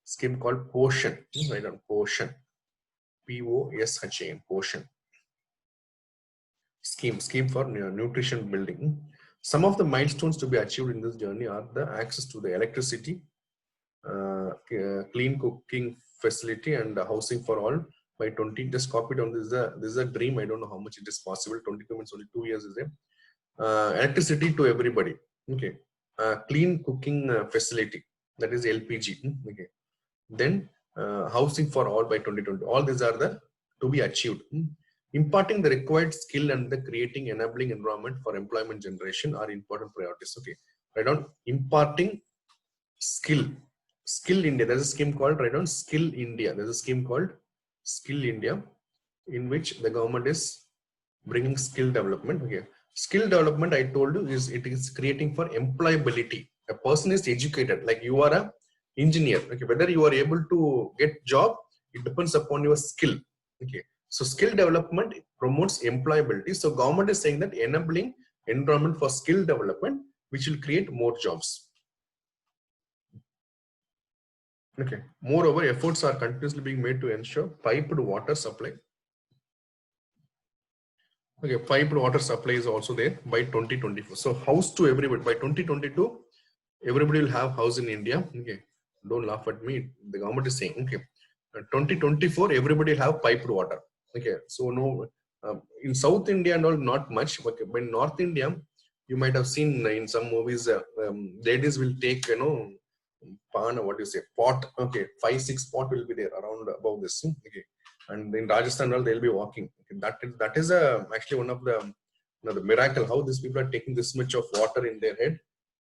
scheme called Poshan. Right on Poshan. POSHAN. Poshan. Scheme for nutrition building. Some of the milestones to be achieved in this journey are the access to the electricity, clean cooking facility, and housing for all by 20. Just copy down. This is a dream. I don't know how much it is possible. 22 means only 2 years is there. Electricity to everybody. Okay. Clean cooking facility, that is LPG. Okay. Then housing for all by 2020. All these are the to be achieved. Imparting the required skill and the creating enabling environment for employment generation are important priorities. Okay. Write down imparting skill. Skill India. There's a scheme called, write down Skill India. There's a scheme called Skill India, in which the government is bringing skill development. Okay. Skill development, I told you, is it is creating for employability. A person is educated, like you are a engineer. Okay, whether you are able to get job, it depends upon your skill. Okay, so skill development promotes employability. So government is saying that enabling environment for skill development, which will create more jobs. Okay. Moreover, efforts are continuously being made to ensure piped water supply. Okay, piped water supply is also there by 2024. So house to everybody by 2022, everybody will have house in India. Okay, don't laugh at me. The government is saying, okay, 2024, everybody will have piped water. Okay, so no, in South India and all, not much. Okay, but in North India, you might have seen in some movies, ladies will take, you know, what do you say, pot. Okay, 5-6 pot will be there around above this. Okay, and in Rajasthan, all they'll be walking. Okay, that is actually one of the, you know, the miracle how these people are taking this much of water in their head.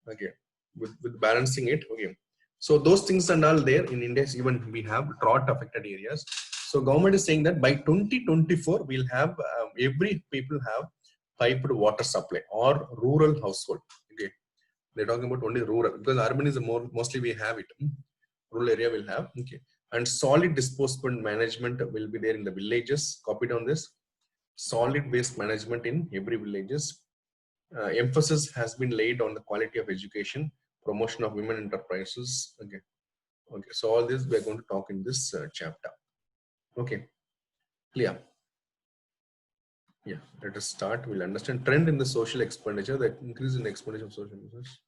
Okay, with balancing it. Okay, so those things and all there in India. Even we have drought affected areas. So government is saying that by 2024 we'll have every people have piped water supply or rural household. Okay, they're talking about only rural, because urban is mostly we have it. Rural area will have. Okay, and solid disposal management will be there in the villages. Copied on this. Solid waste management in every villages. Emphasis has been laid on the quality of education, promotion of women enterprises. Okay, okay. So all this we are going to talk in this chapter. Okay, clear? Yeah. Let us start. We'll understand trend in the social expenditure. The increase in the expenditure of social resources.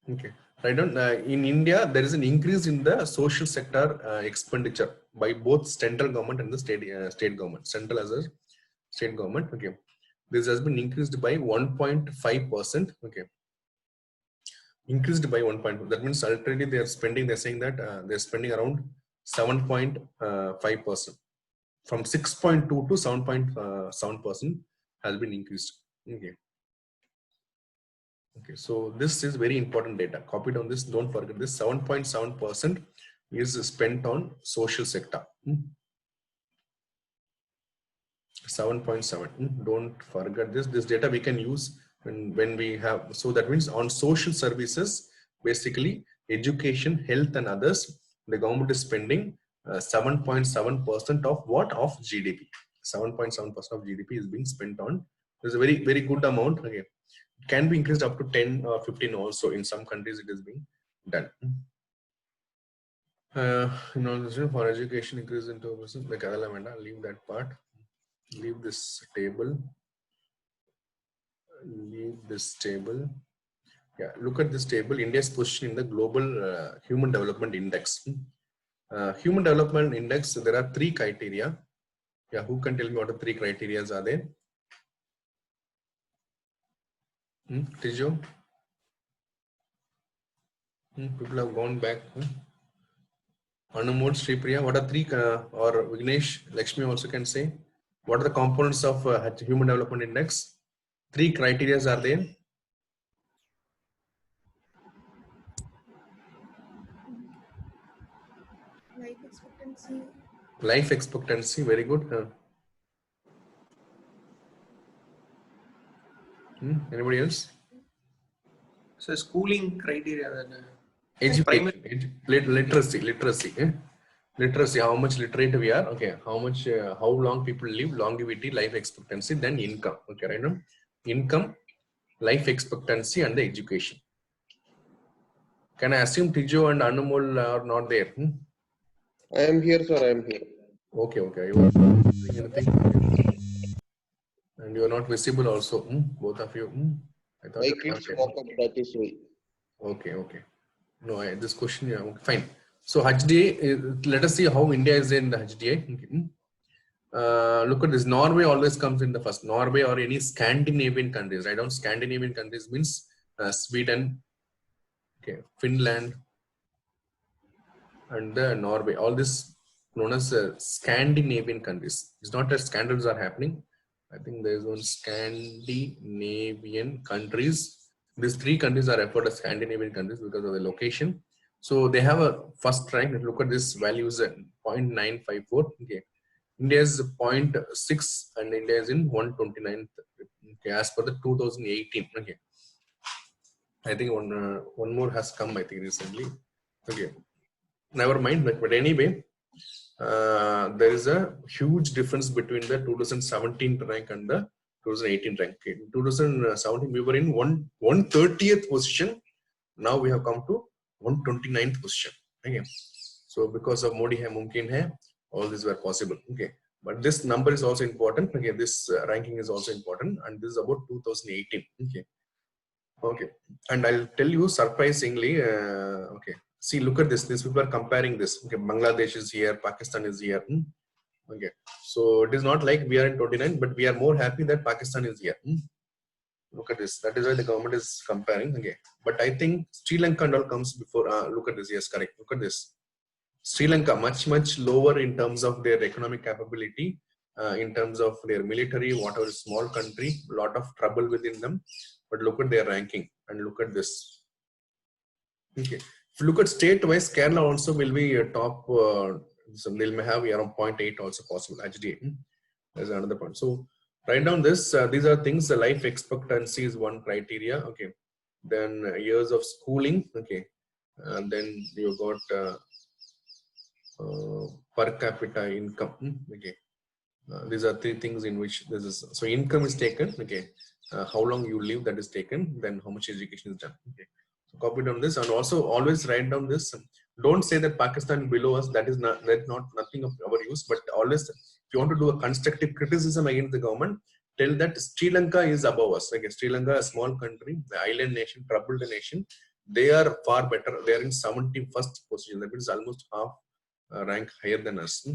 Okay. Right on. In India, there is an increase in the social sector expenditure by both central government and the state government. Central as a state government. Okay. This has been increased by 1.5%. Okay. Increased by 1.5. That means already they are spending. They're saying that they're spending around 7.5%. From 6.2 to 7.7% has been increased. Okay. Okay, so this is very important data. Copied on this. Don't forget this. 7.7% is spent on social sector. 7.7. Don't forget this. This data we can use when we have. So that means on social services, basically education, health, and others, the government is spending 7.7% of what? Of GDP. 7.7% of GDP is being spent on. This is a very good amount. Okay. Can be increased up to 10 or 15 also. In some countries it is being done. For education increase in 2%, like leave that part, leave this table, yeah. Look at this table. India's position in the global human development index. Human development index, there are 3 criteria. Yeah, who can tell me what the 3 criteria are there? Tijo? People have gone back. Anumod, Sripriya, what are 3 or Vignesh, Lakshmi also can say. What are the components of Human Development Index? 3 criteria are there. Life expectancy. Life expectancy, very good. Anybody else? So schooling criteria. Education, literacy, how much literate we are. Okay, how much, how long people live, longevity, life expectancy, then income. Okay, right now, income, life expectancy, and the education. Can I assume Tijo and Anumol are not there? I am here, sir. I am here. Okay, okay. You are not doing anything, and you are not visible also. Both of you. I thought My you were kids not woke up, that is why. Okay, okay. No, this question, yeah, okay, fine. So HDA, let us see how India is in the HDA. Okay. Look at this. Norway always comes in the first. Norway or any Scandinavian countries. Right? Down Scandinavian countries means Sweden, okay, Finland, and Norway. All this known as Scandinavian countries. It's not that scandals are happening. I think there is one Scandinavian countries. These three countries are referred as Scandinavian countries because of the location. So they have a first rank. Look at this value is 0.954. Okay, India is 0.6 and India is in 129th. Okay, as per the 2018. Okay, I think one more has come. I think recently. Okay, never mind. But anyway, there is a huge difference between the 2017 rank and the 2018 rank. Okay. In 2017, we were in 130th position. Now we have come to 129th position. Okay. So because of Modi hai, mumkin hai, all these were possible. Okay. But this number is also important. Okay. This ranking is also important, and this is about 2018. Okay. Okay. And I'll tell you surprisingly. Okay. See, look at this. These people are comparing this. Okay, Bangladesh is here, Pakistan is here. Okay, so it is not like we are in 29, but we are more happy that Pakistan is here. Look at this. That is why the government is comparing. Okay, but I think Sri Lanka and all comes before. Look at this. Yes, correct. Look at this. Sri Lanka much lower in terms of their economic capability, in terms of their military. Whatever, small country, lot of trouble within them. But look at their ranking and look at this. Okay. If you look at state-wise, Kerala also will be a top. So they may have around 0.8 also possible. HDA. There's another point. So write down this. These are things. The life expectancy is one criteria. Okay. Then years of schooling. Okay. And then you got per capita income. Okay. These are three things in which this is. So income is taken. Okay. How long you live, that is taken. Then how much education is done. Okay. So copy down this and also always write down this. Don't say that Pakistan below us. That is not nothing of our use. But always, if you want to do a constructive criticism against the government, tell that Sri Lanka is above us. Okay, Sri Lanka, a small country, the island nation, troubled nation. They are far better. They are in 71st position. That means almost half rank higher than us.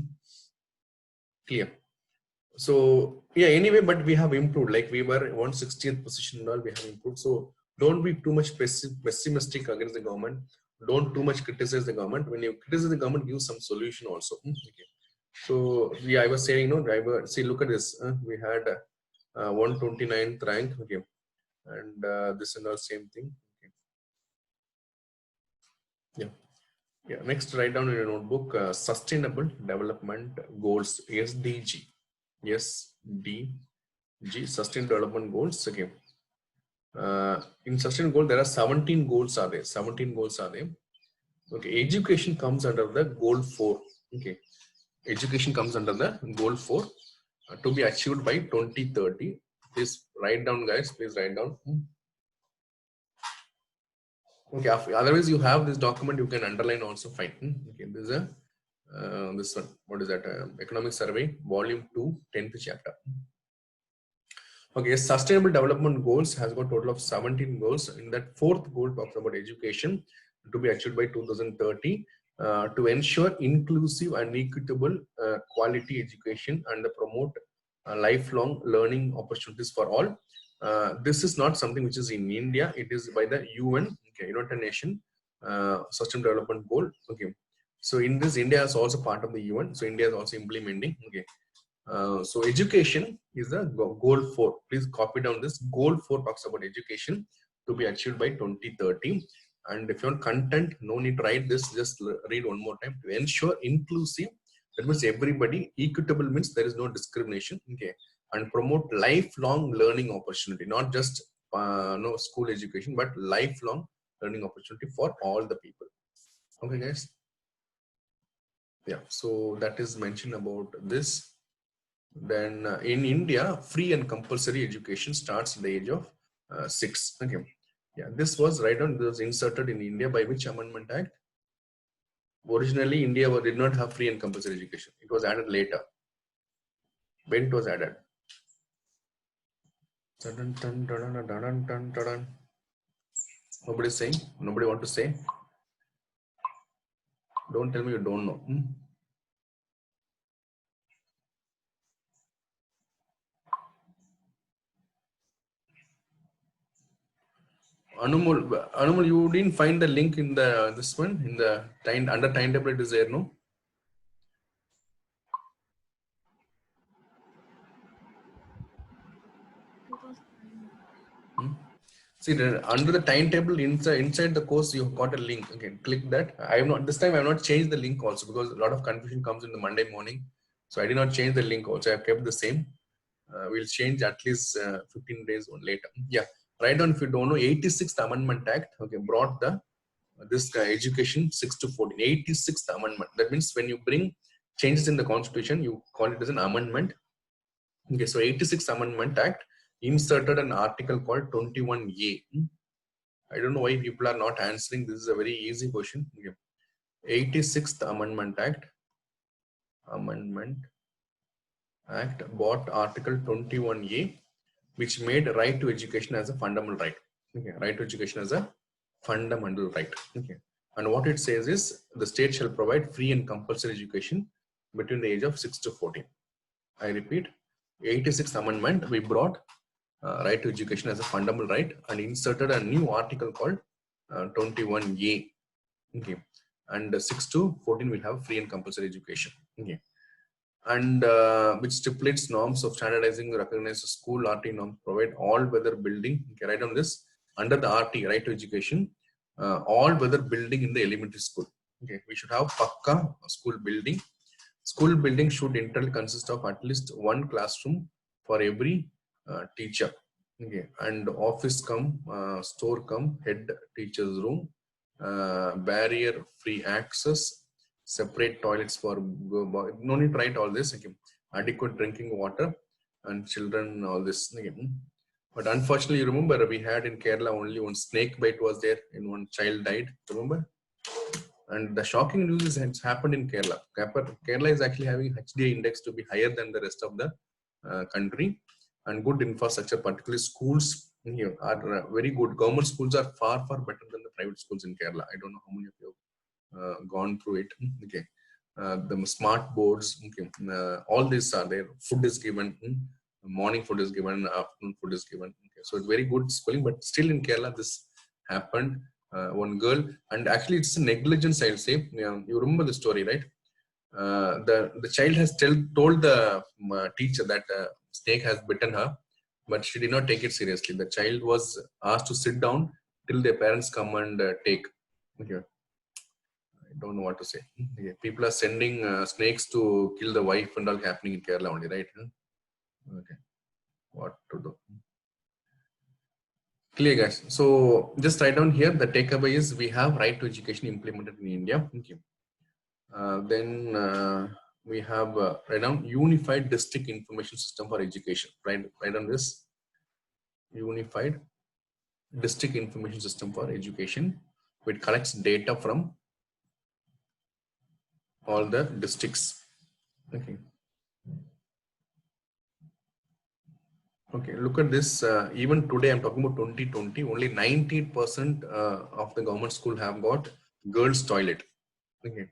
Clear. So yeah. Anyway, but we have improved. Like we were 160th position now. We have improved. So don't be too much pessimistic against the government. Don't too much criticize the government. When you criticize the government, give some solution also. Okay. So yeah, I was saying, see, look at this. We had 129th rank. Okay, and this and all same thing. Okay. Yeah. Yeah. Next, write down in your notebook Sustainable Development Goals, SDG. SDG, Sustainable Development Goals. Okay. In sustainable goal, there are 17 goals are there. 17 goals are there. Okay, education comes under the goal 4. Okay, education comes under the goal 4 to be achieved by 2030. Please write down, guys. Please write down. Okay, otherwise you have this document. You can underline also. Fine. Okay, this is a this one. What is that? Economic Survey, Volume 2, 10th chapter. Okay, Sustainable Development Goals has got a total of 17 goals. In that 4th goal talks about education to be achieved by 2030 to ensure inclusive and equitable quality education and promote lifelong learning opportunities for all. This is not something which is in India. It is by the UN, okay, United Nations Sustainable Development Goal. Okay, so in this, India is also part of the UN. So India is also implementing. Okay. So education is the goal 4. Please copy down this. Goal 4 talks about education to be achieved by 2030. And if you want content, no need to write this. Just read one more time. To ensure inclusive, that means everybody. Equitable means there is no discrimination. Okay, and promote lifelong learning opportunity, not just no school education, but lifelong learning opportunity for all the people. Okay, guys. Yeah. So that is mentioned about this. Then in India, free and compulsory education starts at the age of 6. Okay, yeah, this was right on. This was inserted in India by which Amendment Act? Originally, India did not have free and compulsory education. It was added later. When it was added? Nobody saying. Nobody want to say. Don't tell me you don't know. Anumul, you didn't find the link in the this one in the under timetable. It is there, no? See, under the timetable inside the course, you've got a link. Okay, click that. I have not this time. I have not changed the link also because a lot of confusion comes in the Monday morning. So I did not change the link also. I have kept the same. We'll change at least 15 days later. Yeah, write down if you don't know. 86th Amendment Act. Okay, brought the this education 6 to 14. 86th Amendment. That means when you bring changes in the Constitution, you call it as an amendment. Okay, so 86th Amendment Act inserted an article called 21A. I don't know why people are not answering. This is a very easy question. Okay. 86th Amendment Act brought Article 21A, which made right to education as a fundamental right. Okay, right to education as a fundamental right. Okay, and what it says is the state shall provide free and compulsory education between the age of 6 to 14. I repeat, 86th Amendment, we brought right to education as a fundamental right and inserted a new article called 21A. Okay, and 6 to 14 will have free and compulsory education. Okay, and which stipulates norms of standardizing recognized school RT norms, provide all weather building. Okay, write down this under the RT, right to education, all weather building in the elementary school. Okay, we should have Pakka school building. School building should internally consist of at least one classroom for every teacher. Okay, and office come, store come, head teacher's room, barrier free access, separate toilets for no need to write all this. Okay, adequate drinking water and children, all this. Okay. But unfortunately, you remember we had in Kerala only one snake bite was there and one child died. Remember? And the shocking news is it's happened in Kerala. Kerala is actually having HDA index to be higher than the rest of the country, and good infrastructure, particularly schools here are very good. Government schools are far better than the private schools in Kerala. I don't know how many of you have gone through it. Okay, the smart boards. Okay, all these are there. Food is given. Morning food is given. Afternoon food is given. Okay, so it's very good schooling. But still in Kerala, this happened. One girl, and actually it's a negligence, I'll say. You remember the story, right? The child has told the teacher that snake has bitten her, but she did not take it seriously. The child was asked to sit down till their parents come and take. Okay. I don't know what to say. Okay. People are sending snakes to kill the wife and all happening in Kerala only, right? Okay. What to do? Clear, guys. So just write down here the takeaway is we have right to education implemented in India. Okay. Then we have write down unified district information system for education. Write down this unified district information system for education, which collects data from all the districts. Okay. Okay, look at this. Even today, I'm talking about 2020. Only 98% of the government school have got girls' toilet. Okay.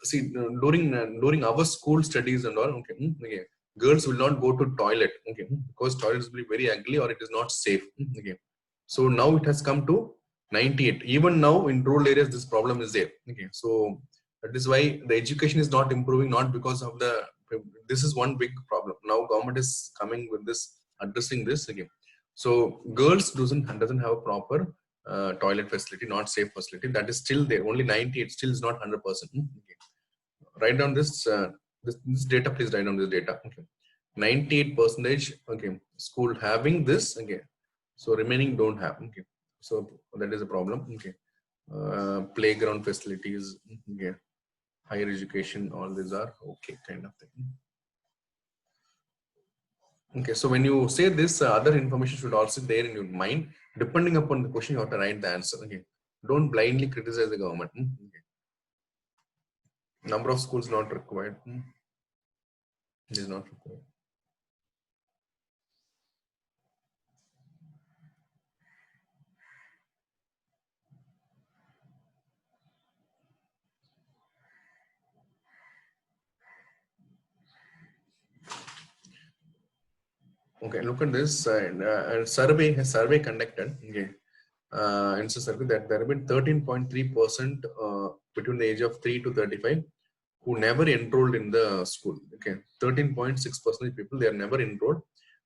See, during our school studies and all, okay, okay, girls will not go to toilet. Okay, because toilets will be very ugly or it is not safe. Okay. So now it has come to 98. Even now in rural areas, this problem is there. Okay. So that is why the education is not improving, not because of the. This is one big problem. Now government is coming with this, addressing this again. So girls doesn't have a proper toilet facility, not safe facility. That is still there. Only 98 still is not 100%. Okay. Write down this data. Please write down this data. Okay. 98%. Okay. School having this. Okay. So remaining don't have. Okay. So that is a problem. Okay. Playground facilities. Okay. Higher education, all these are okay, kind of thing. Okay, so when you say this, other information should also be there in your mind. Depending upon the question, you have to write the answer. Okay, don't blindly criticize the government. Okay. Number of schools not required. It is not required. Okay, look at this. Survey conducted. Okay, it's a survey that there have been 13.3% between the age of 3 to 35 who never enrolled in the school. Okay, 13.6% of people they are never enrolled.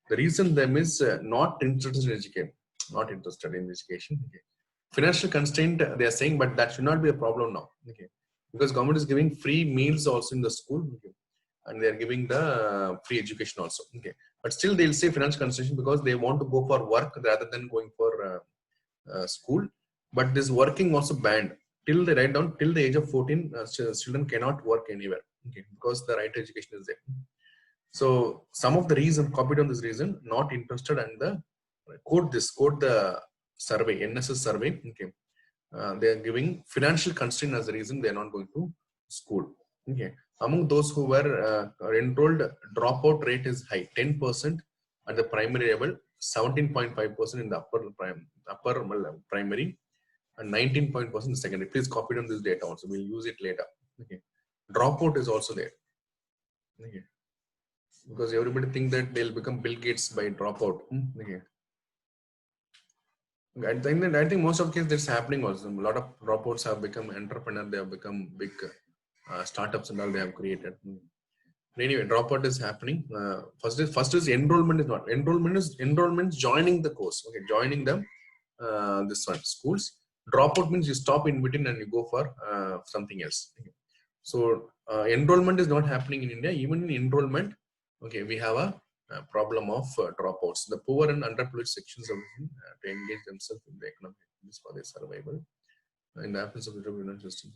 The reason them is not interested in education. not interested in education. Okay. Financial constraint they are saying, but that should not be a problem now. Okay, because government is giving free meals also in the school. Okay. And they are giving the free education also. Okay, but still they'll say financial constraint because they want to go for work rather than going for school. But this working also banned till they write down till the age of 14. Children cannot work anywhere. Okay, because the right education is there. So some of the reason copied on this reason, not interested, and the quote the survey, NSS survey. Okay, they are giving financial constraint as the reason they are not going to school. Okay, among those who were enrolled, dropout rate is high, 10% at the primary level, 17.5% in the upper primary, and 19% in the secondary. Please copy on this data also. We'll use it later. Okay, dropout is also there. Okay, because everybody think that they'll become Bill Gates by dropout. Okay. I think most of the cases that's happening also. A lot of dropouts have become entrepreneur. They have become big startups and all they have created. Anyway, dropout is happening. First is enrollment is not. Enrollment joining the course. Okay, joining them this one schools. Dropout means you stop in between and you go for something else. Okay. So enrollment is not happening in India. Even in enrollment, okay, we have a problem of dropouts. The poor and underprivileged sections of to engage themselves in the economic activities for their survival. In the absence of the financial system,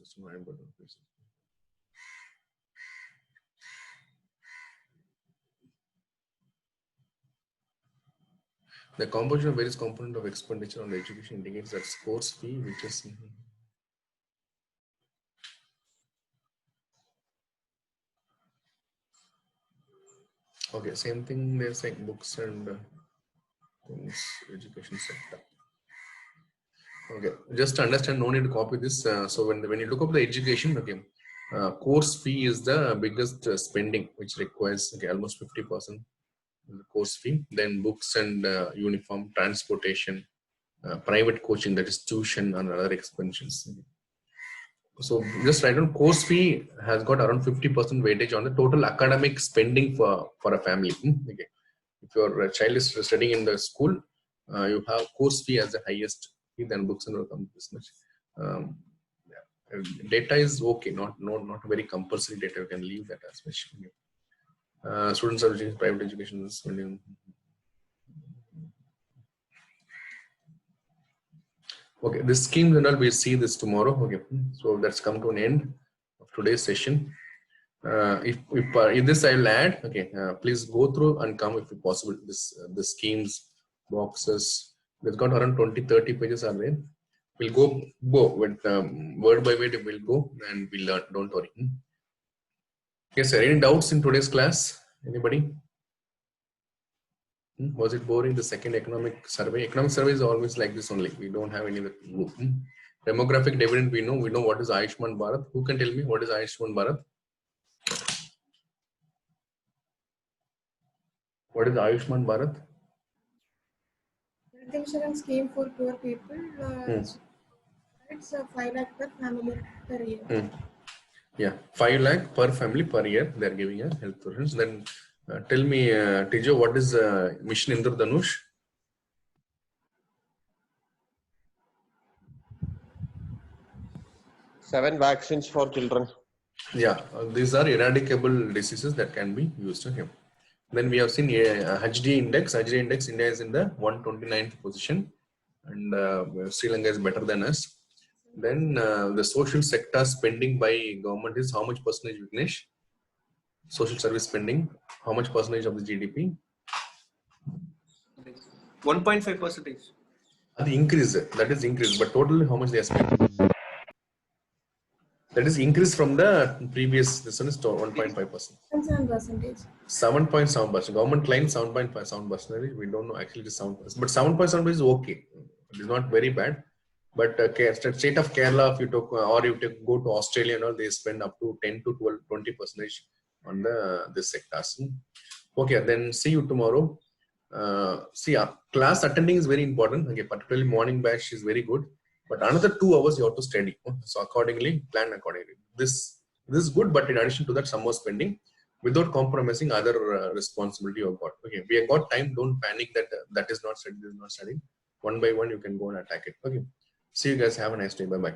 the composition of various components of expenditure on the education indicates that course fee, which is okay, same thing they're saying, books and things, education sector. Okay, just to understand, no need to copy this. So when you look up the education, okay, course fee is the biggest spending, which requires almost 50% the course fee. Then books and uniform, transportation, private coaching, that is tuition and other expenses. So just write down course fee has got around 50% weightage on the total academic spending for a family. Okay, if your child is studying in the school, you have course fee as the highest fee, then books and will come this much. Data is okay, not very compulsory data. You can leave that as much. Students are using private education spending. Okay, this schemes and all, we'll see this tomorrow. Okay, so that's come to an end of today's session. If this I'll add, okay, please go through and come if possible. The schemes boxes, we've got around 20-30 pages are there. We'll go with word by word. We'll go and we'll learn. Don't worry. Yes, sir. Any doubts in today's class? Anybody? Was it boring? The second economic survey. Economic survey is always like this only. We don't have any group. Demographic dividend. We know what is Ayushman Bharat. Who can tell me what is Ayushman Bharat? What is Ayushman Bharat? Health insurance scheme for poor people. It's 5 lakh per family per year. Yeah, 5 lakh per family per year. They are giving a health insurance. Then tell me, Tijo, what is Mission Indradhanush? Seven vaccines for children. Yeah, these are eradicable diseases that can be used. Okay. Then we have seen HDA index. HDA index, India is in the 129th position, and Sri Lanka is better than us. Then the social sector spending by government is how much percentage, Vignesh? Social service spending, how much percentage of the GDP? 1.5%. The increase, that is increase, but totally how much they are spending? That is increase from the previous, this one is 1.5%. 7%. 7.7%. Government claims 7.5%. We don't know actually it is 7%. But 7.7% is okay. It is not very bad. But state of Kerala, if you took, or you go to Australia and all, they spend up to 10 to 12, 20% on this sectors. Okay, then see you tomorrow. Class attending is very important. Okay, particularly morning batch is very good. But another 2 hours you have to study. So accordingly, plan accordingly. This is good, but in addition to that, some more spending without compromising other responsibility you have got. Okay, we have got time. Don't panic that that is not studied, this is not studied. One by one, you can go and attack it. Okay. See you guys. Have a nice day. Bye bye.